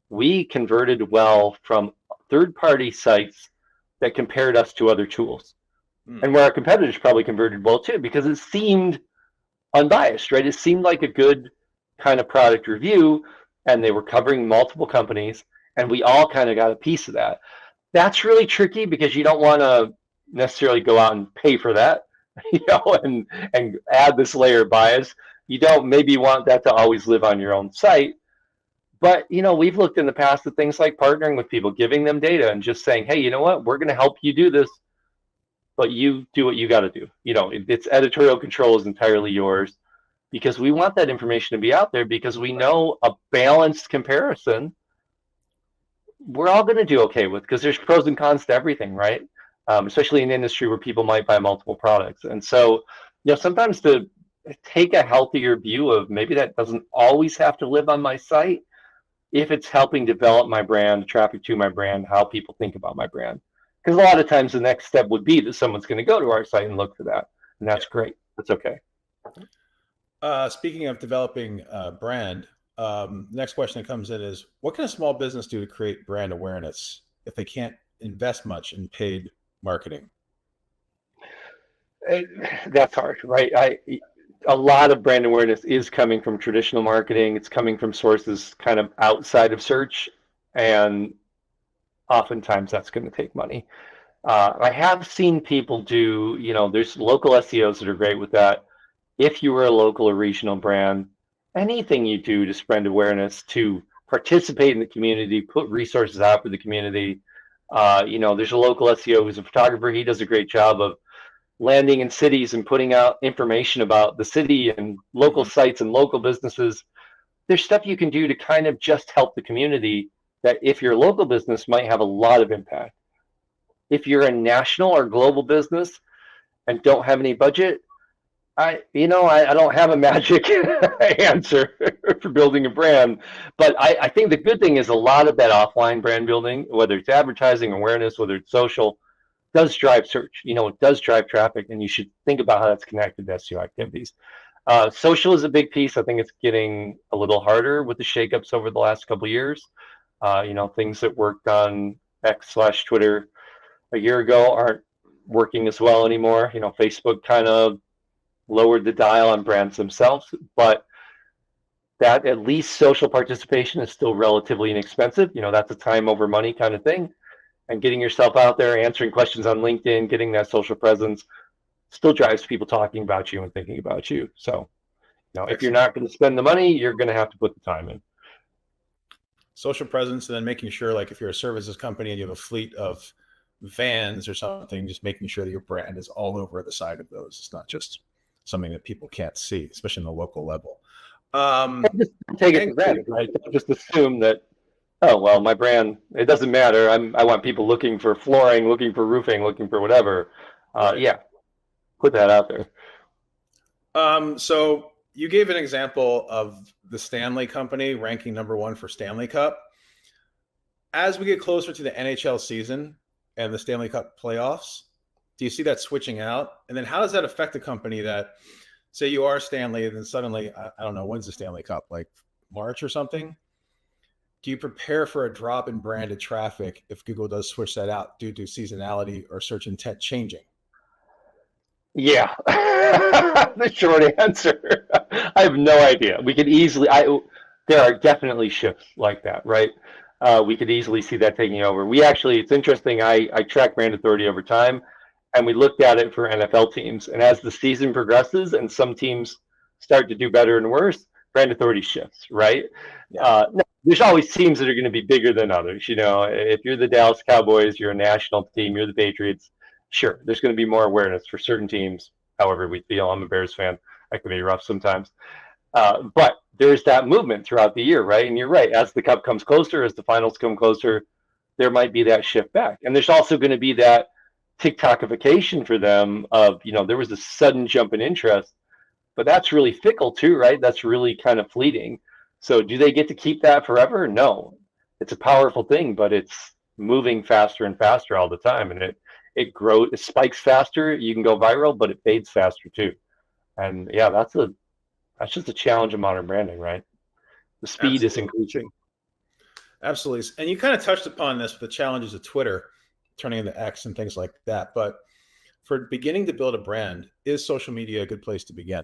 S2: we converted well from third-party sites that compared us to other tools, and where our competitors probably converted well too, because it seemed unbiased, right? It seemed like a good kind of product review, and they were covering multiple companies, and we all kind of got a piece of that. That's really tricky because you don't want to necessarily go out and pay for that, and add this layer of bias. You don't maybe want that to always live on your own site. But, we've looked in the past at things like partnering with people, giving them data and just saying, hey, you know what, we're going to help you do this, but you do what you got to do. It's editorial control is entirely yours, because we want that information to be out there, because we know a balanced comparison we're all going to do okay with, because there's pros and cons to everything, right? Especially in an industry where people might buy multiple products. And so, sometimes to take a healthier view of maybe that doesn't always have to live on my site, if it's helping develop my brand, traffic to my brand, how people think about my brand. Because a lot of times the next step would be that someone's going to go to our site and look for that. And that's
S1: Yeah.
S2: great. That's okay.
S1: Speaking of developing brand, next question that comes in is, what can a small business do to create brand awareness if they can't invest much in paid marketing?
S2: That's hard, right? A lot of brand awareness is coming from traditional marketing. It's coming from sources kind of outside of search, and oftentimes that's going to take money. I have seen people do, there's local SEOs that are great with that. If you were a local or regional brand, anything you do to spread awareness, to participate in the community, put resources out for the community. There's a local SEO who's a photographer. He does a great job of landing in cities and putting out information about the city and local sites and local businesses. There's stuff you can do to kind of just help the community that if your local business might have a lot of impact. If you're a national or global business and don't have any budget, I don't have a magic answer for building a brand, but I think the good thing is a lot of that offline brand building, whether it's advertising, awareness, whether it's social, does drive search. It does drive traffic, and you should think about how that's connected to SEO activities. Social is a big piece. I think it's getting a little harder with the shakeups over the last couple of years. Things that worked on X/Twitter a year ago aren't working as well anymore. Facebook kind of lowered the dial on brands themselves, but that at least social participation is still relatively inexpensive. That's a time over money kind of thing. And getting yourself out there, answering questions on LinkedIn, getting that social presence still drives people talking about you and thinking about you. So, if you're not going to spend the money, you're going to have to put the time in.
S1: Social presence, and then making sure, like if you're a services company and you have a fleet of vans or something, just making sure that your brand is all over the side of those. It's not just something that people can't see, especially in the local level.
S2: Just take it for granted, right? Don't just assume that, oh, well, my brand, it doesn't matter. I want people looking for flooring, looking for roofing, looking for whatever.
S1: Right.
S2: Yeah, put that out there.
S1: So you gave an example of the Stanley Company ranking #1 for Stanley Cup. As we get closer to the NHL season and the Stanley Cup playoffs, do you see that switching out? And then how does that affect a company that, say you are Stanley, and then suddenly, I don't know, when's the Stanley Cup, like March or something? Do you prepare for a drop in branded traffic if Google does switch that out due to seasonality or search intent changing?
S2: Yeah, the short answer. I have no idea. We could easily, there are definitely shifts like that, right? We could easily see that taking over. It's interesting. I track brand authority over time, and we looked at it for NFL teams. And as the season progresses and some teams start to do better and worse, brand authority shifts, right?
S1: Yeah.
S2: There's always teams that are going to be bigger than others. If you're the Dallas Cowboys, you're a national team, you're the Patriots, sure, there's going to be more awareness for certain teams, however we feel. I'm a Bears fan. That can be rough sometimes. But there's that movement throughout the year, right? And you're right. As the cup comes closer, as the finals come closer, there might be that shift back. And there's also going to be that TikTokification for them of, there was a sudden jump in interest, but that's really fickle too, right? That's really kind of fleeting. So do they get to keep that forever? No. It's a powerful thing, but it's moving faster and faster all the time. And it grows, it spikes faster. You can go viral, but it fades faster too. And yeah, that's just a challenge of modern branding, right? The speed is increasing.
S1: Absolutely. And you kind of touched upon this with the challenges of Twitter turning into X and things like that. But for beginning to build a brand, is social media a good place to begin?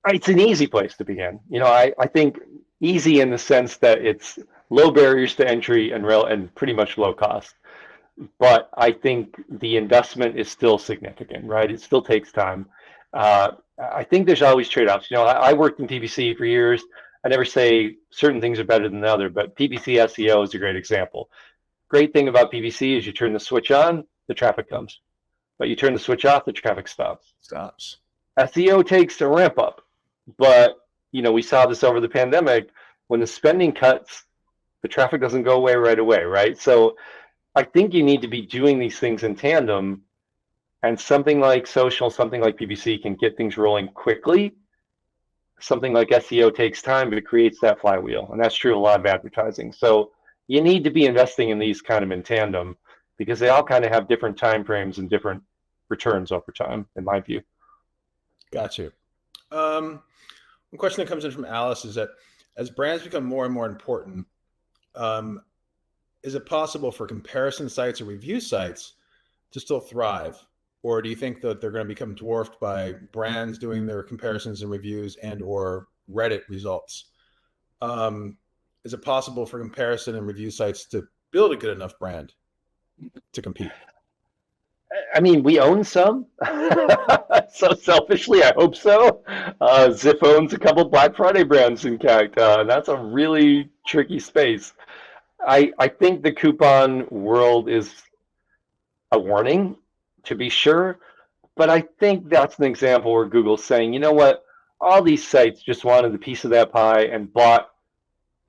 S2: It's an easy place to begin. I think easy in the sense that it's low barriers to entry and pretty much low cost. But I think the investment is still significant, right? It still takes time. I think there's always trade-offs. I worked in PPC for years. I never say certain things are better than the other, but PPC SEO is a great example. Great thing about PPC is you turn the switch on, the traffic comes. But you turn the switch off, the traffic stops. SEO takes a ramp up. But, we saw this over the pandemic. When the spending cuts, the traffic doesn't go away right away, right? So I think you need to be doing these things in tandem, and something like social, something like PPC can get things rolling quickly. Something like SEO takes time, but it creates that flywheel, and that's true of a lot of advertising. So you need to be investing in these kind of in tandem because they all kind of have different time frames and different returns over time, in my view.
S1: Got you. One question that comes in from Alice is that as brands become more and more important, um, is it possible for comparison sites or review sites to still thrive? Or do you think that they're going to become dwarfed by brands doing their comparisons and reviews and or Reddit results? Um, is it possible for comparison and review sites to build a good enough brand to compete?
S2: I mean, we own some. So selfishly, I hope so. Zip owns a couple Black Friday brands in CAC. That's a really tricky space. I think the coupon world is a warning, to be sure, but I think that's an example where Google's saying, you know what, all these sites just wanted a piece of that pie and bought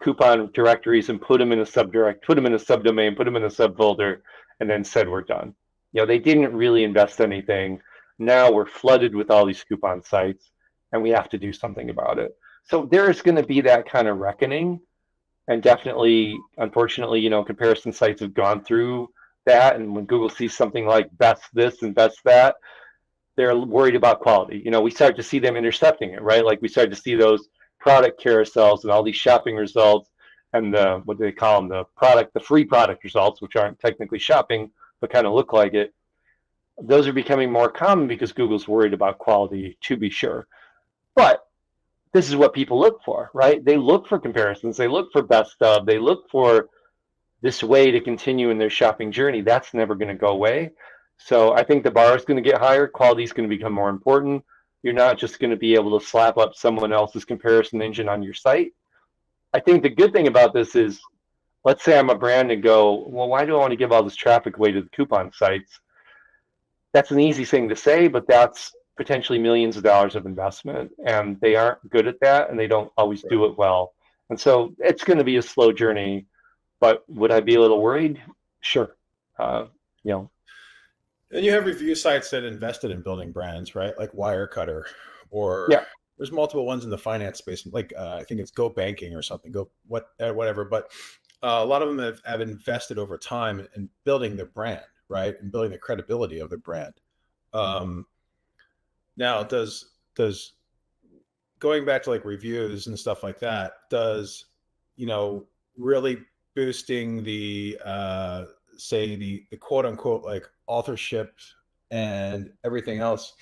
S2: coupon directories and put them in a subdirect, put them in a subdomain, put them in a subfolder, and then said we're done. You know, they didn't really invest anything. Now we're flooded with all these coupon sites, and we have to do something about it. So there's going to be that kind of reckoning, and definitely, unfortunately, you know, comparison sites have gone through that. And when Google sees something like best this and best that, they're worried about quality. You know, we start to see them intercepting it, right? Like we start to see those product carousels and all these shopping results and the, what do they call them, the free product results, which aren't technically shopping, but kind of look like it. Those are becoming more common because Google's worried about quality, to be sure. But this is what people look for, right? They look for comparisons. They look for best of. They look for this way to continue in their shopping journey. That's never going to go away. So I think the bar is going to get higher. Quality is going to become more important. You're not just going to be able to slap up someone else's comparison engine on your site. I think the good thing about this is, let's say I'm a brand and go, well, why do I want to give all this traffic away to the coupon sites? That's an easy thing to say, but that's potentially millions of dollars of investment, and they aren't good at that, and they don't always do it well. And so it's going to be a slow journey, but would I be a little worried? Sure. You know,
S1: And you have review sites that invested in building brands, right? Like Wirecutter, or
S2: yeah,
S1: there's multiple ones in the finance space. Like I think it's Go Banking or something. Whatever. But a lot of them have invested over time in building their brand, right, and building the credibility of their brand. Um, Now, does going back to like reviews and stuff like that, does you know really boosting the say the quote unquote like authorship and everything else,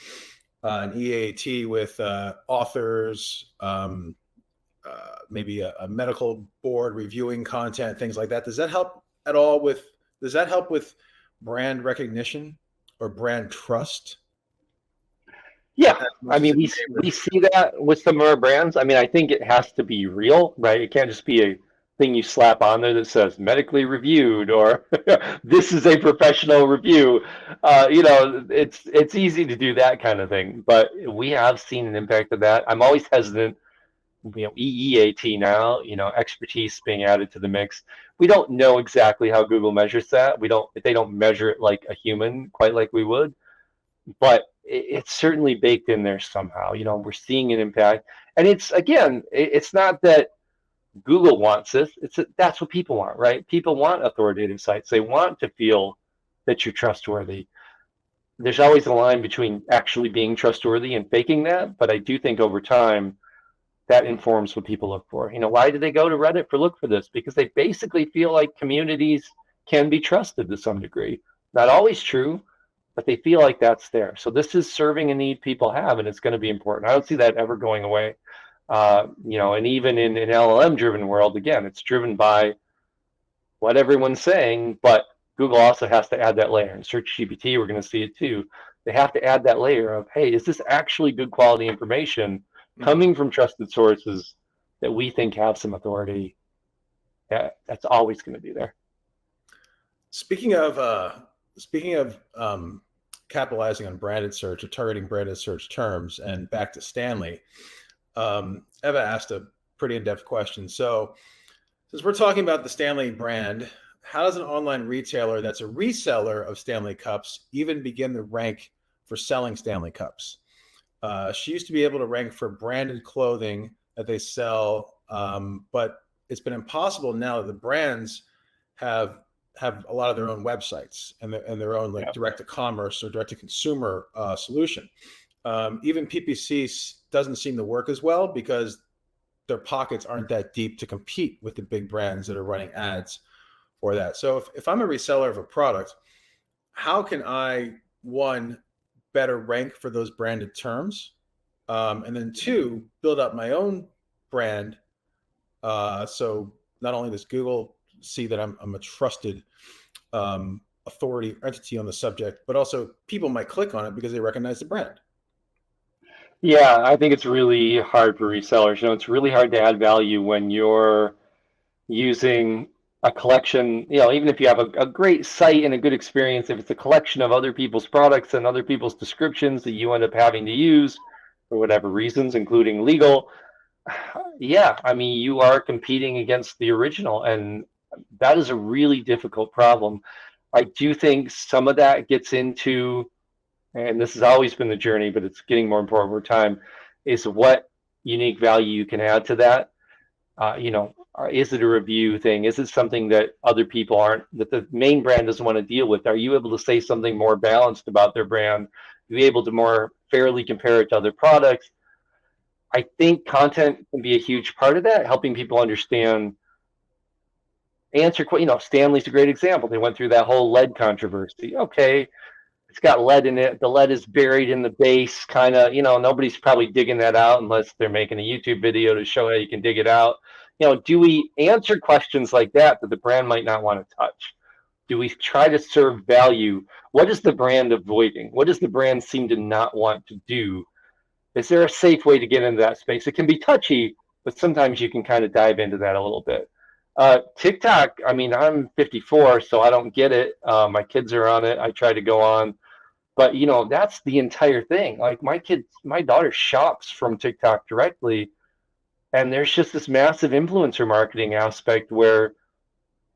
S1: an EAT with authors, maybe a medical board reviewing content, things like that. Does that help at all with? Does that help with brand recognition or brand trust?
S2: yeah. I
S1: Much as
S2: mean,
S1: it
S2: we see that with some of our brands. I mean, I think it has to be real, right? It can't just be a thing you slap on there that says medically reviewed or this is a professional review. You know, it's easy to do that kind of thing, but we have seen an impact of that. I'm always hesitant. You know, EEAT now, you know, expertise being added to the mix. We don't know exactly how Google measures that. We don't. They don't measure it like a human, quite like we would, but it's certainly baked in there somehow. You know, we're seeing an impact, and it's again, it's not that Google wants this. That's what people want, right? People want authoritative sites. They want to feel that you're trustworthy. There's always a line between actually being trustworthy and faking that, but I do think over time that informs what people look for. You know, why do they go to Reddit for look for this? Because they basically feel like communities can be trusted to some degree. Not always true, but they feel like that's there. So this is serving a need people have, and it's going to be important. I don't see that ever going away. You know, and even in an LLM-driven world, again, it's driven by what everyone's saying, but Google also has to add that layer. In Search GPT, we're going to see it too. They have to add that layer of, hey, is this actually good quality information coming from trusted sources that we think have some authority? That's always going to be there.
S1: Speaking of capitalizing on branded search or targeting branded search terms, and back to Stanley, Eva asked a pretty in-depth question. So, since we're talking about the Stanley brand, how does an online retailer that's a reseller of Stanley Cups even begin to rank for selling Stanley Cups? She used to be able to rank for branded clothing that they sell, but it's been impossible now that the brands have a lot of their own websites and their own like direct to commerce or direct to consumer solution. Even PPC doesn't seem to work as well because their pockets aren't that deep to compete with the big brands that are running ads for that. So if I'm a reseller of a product, how can I, one, better rank for those branded terms, and then two, build up my own brand, so not only does Google see that I'm a trusted authority entity on the subject, but also people might click on it because they recognize the brand.
S2: Yeah, I think it's really hard for resellers. It's really hard to add value when you're using a collection, even if you have a great site and a good experience, if it's a collection of other people's products and other people's descriptions that you end up having to use for whatever reasons, including legal, yeah, I mean, you are competing against the original, and that is a really difficult problem. I do think some of that gets into, and this has always been the journey, but it's getting more important over time, is what unique value you can add to that. Is it a review thing? Is it something that other people aren't, that the main brand doesn't want to deal with? Are you able to say something more balanced about their brand? Are you able to more fairly compare it to other products? I think content can be a huge part of that, helping people understand, Stanley's a great example. They went through that whole lead controversy. Okay, it's got lead in it. The lead is buried in the base, kind of, nobody's probably digging that out unless they're making a YouTube video to show how you can dig it out. Do we answer questions like that the brand might not want to touch? Do we try to serve value? What is the brand avoiding? What does the brand seem to not want to do? Is there a safe way to get into that space? It can be touchy, but sometimes you can kind of dive into that a little bit. TikTok, I mean, I'm 54, so I don't get it. My kids are on it. I try to go on. But, that's the entire thing. Like my daughter shops from TikTok directly. And there's just this massive influencer marketing aspect where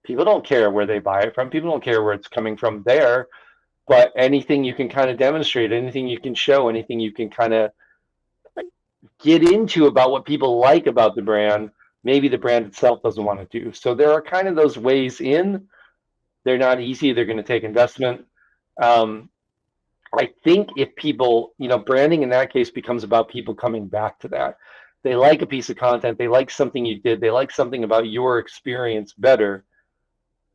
S2: people don't care where they buy it from. People don't care where it's coming from there. But anything you can kind of demonstrate, anything you can show, anything you can kind of get into about what people like about the brand, maybe the brand itself doesn't want to do. So there are kind of those ways in. They're not easy. They're going to take investment. I think if people, branding in that case becomes about people coming back to that. They like a piece of content. They like something you did. They like something about your experience better.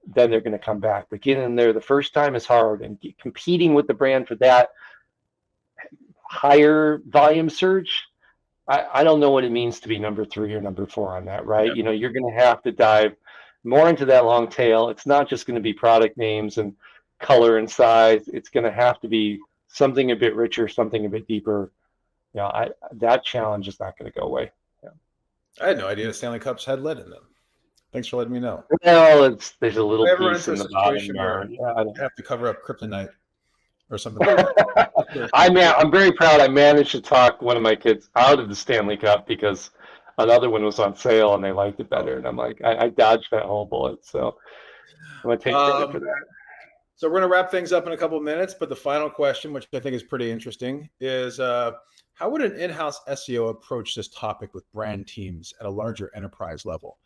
S2: Then they're going to come back. But getting in there the first time is hard. And competing with the brand for that higher volume search, I don't know what it means to be number 3 or number 4 on that, right? Yeah. You're going to have to dive more into that long tail. It's not just going to be product names and color and size. It's going to have to be something a bit richer, something a bit deeper. That challenge is not going to go away. Yeah.
S1: I had no idea the Stanley Cups had lead in them. Thanks for letting me know.
S2: Well, there's a little piece in the bottom there.
S1: I have to cover up kryptonite or something.
S2: I'm very proud. I managed to talk one of my kids out of the Stanley Cup because another one was on sale and they liked it better. And I'm like, I dodged that whole bullet. So I'm going to take credit for that.
S1: So we're going to wrap things up in a couple of minutes. But the final question, which I think is pretty interesting, is how would an in-house SEO approach this topic with brand teams at a larger enterprise level?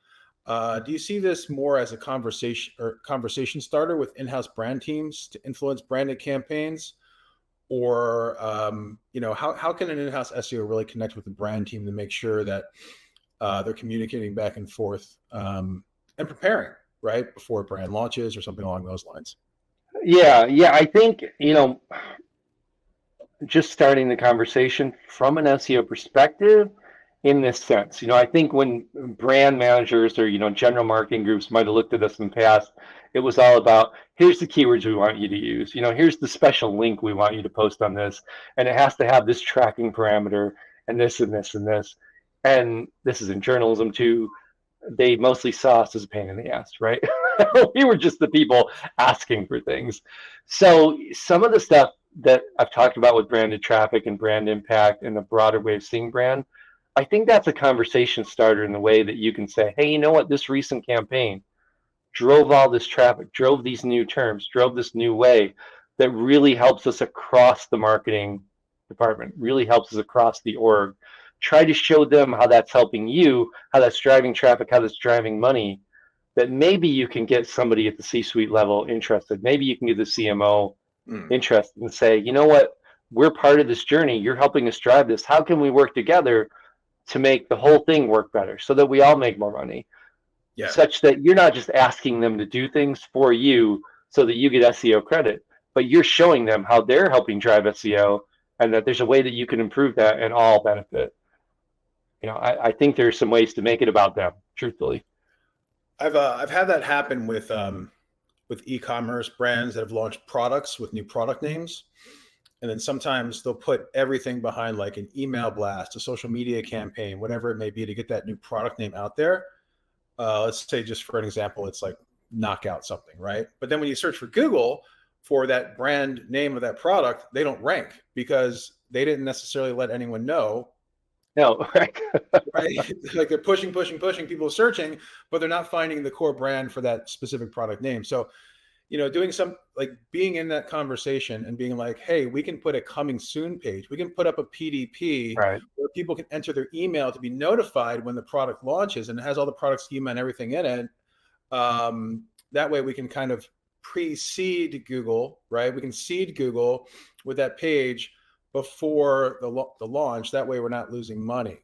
S1: Do you see this more as a conversation starter with in-house brand teams to influence branded campaigns? Or, how can an in-house SEO really connect with the brand team to make sure that they're communicating back and forth and preparing, right, before brand launches or something along those lines?
S2: Yeah. I think, just starting the conversation from an SEO perspective in this sense, I think when brand managers or, general marketing groups might have looked at us in the past, it was all about, here's the keywords we want you to use. Here's the special link we want you to post on this. And it has to have this tracking parameter and this and this and this. And this is in journalism too. They mostly saw us as a pain in the ass, right? We were just the people asking for things. So some of the stuff that I've talked about with branded traffic and brand impact and the broader way of seeing brand, I think that's a conversation starter in the way that you can say, hey, you know what, this recent campaign drove all this traffic, drove these new terms, drove this new way that really helps us across the marketing department, really helps us across the org. Try to show them how that's helping you, how that's driving traffic, how that's driving money. that maybe you can get somebody at the C-suite level interested. Maybe you can get the CMO interested and say, you know what, we're part of this journey. You're helping us drive this. How can we work together to make the whole thing work better so that we all make more money?
S1: Yeah.
S2: Such that you're not just asking them to do things for you so that you get SEO credit, but you're showing them how they're helping drive SEO and that there's a way that you can improve that and all benefit. I think there's some ways to make it about them, truthfully.
S1: I've had that happen with e-commerce brands that have launched products with new product names. And then sometimes they'll put everything behind like an email blast, a social media campaign, whatever it may be to get that new product name out there. Let's say, just for an example, it's like knockout something, right? But then when you search for Google for that brand name of that product, they don't rank because they didn't necessarily let anyone know.
S2: No, right?
S1: Right? Like they're pushing, people are searching, but they're not finding the core brand for that specific product name. So, doing some, like being in that conversation and being like, hey, we can put a coming soon page. We can put up a PDP
S2: Right.
S1: where people can enter their email to be notified when the product launches, and it has all the product schema and everything in it. That way we can kind of pre-seed Google, right? We can seed Google with that page before the launch. That way we're not losing money.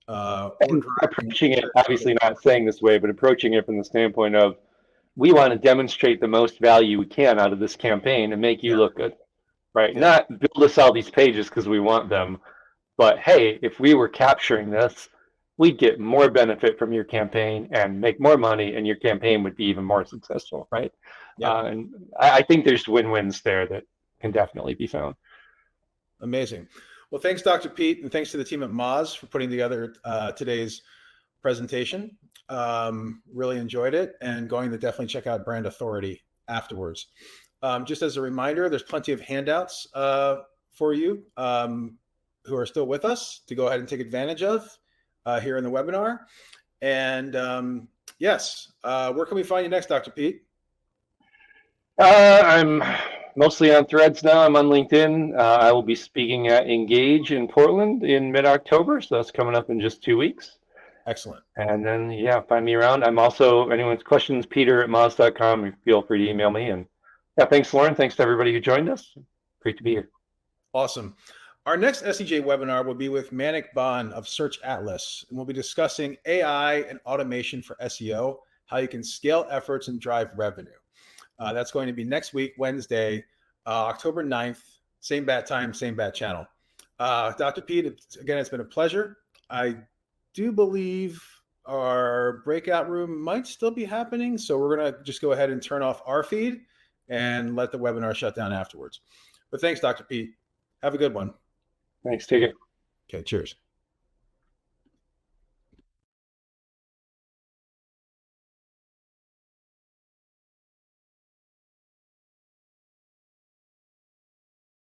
S2: And approaching it, obviously not saying this way, but approaching it from the standpoint of, we want to demonstrate the most value we can out of this campaign and make you look good, right? Not build us all these pages because we want them, but hey, if we were capturing this, we'd get more benefit from your campaign and make more money, and your campaign would be even more successful, right? And I think there's win-wins there that can definitely be found.
S1: Amazing. Well, thanks, Dr. Pete, and thanks to the team at Moz for putting together today's presentation. Really enjoyed it, and going to definitely check out Brand Authority afterwards. Just as a reminder, there's plenty of handouts for you who are still with us to go ahead and take advantage of here in the webinar. And yes, where can we find you next, Dr. Pete?
S2: I'm mostly on Threads now. I'm on LinkedIn. I will be speaking at Engage in Portland in mid-October, so that's coming up in just 2 weeks.
S1: Excellent.
S2: And then, find me around. I'm also, anyone's questions, peter@moz.com. Feel free to email me. And thanks, Lauren. Thanks to everybody who joined us. Great to be here.
S1: Awesome. Our next SEJ webinar will be with Manik Bhan of Search Atlas, and we'll be discussing AI and automation for SEO, how you can scale efforts and drive revenue. That's going to be next week, Wednesday, October 9th, same bat time, same bat channel. Dr. Pete, again, it's been a pleasure. I do believe our breakout room might still be happening, so we're going to just go ahead and turn off our feed and let the webinar shut down afterwards. But thanks, Dr. Pete. Have a good one.
S2: Thanks. Take it.
S1: Okay, cheers.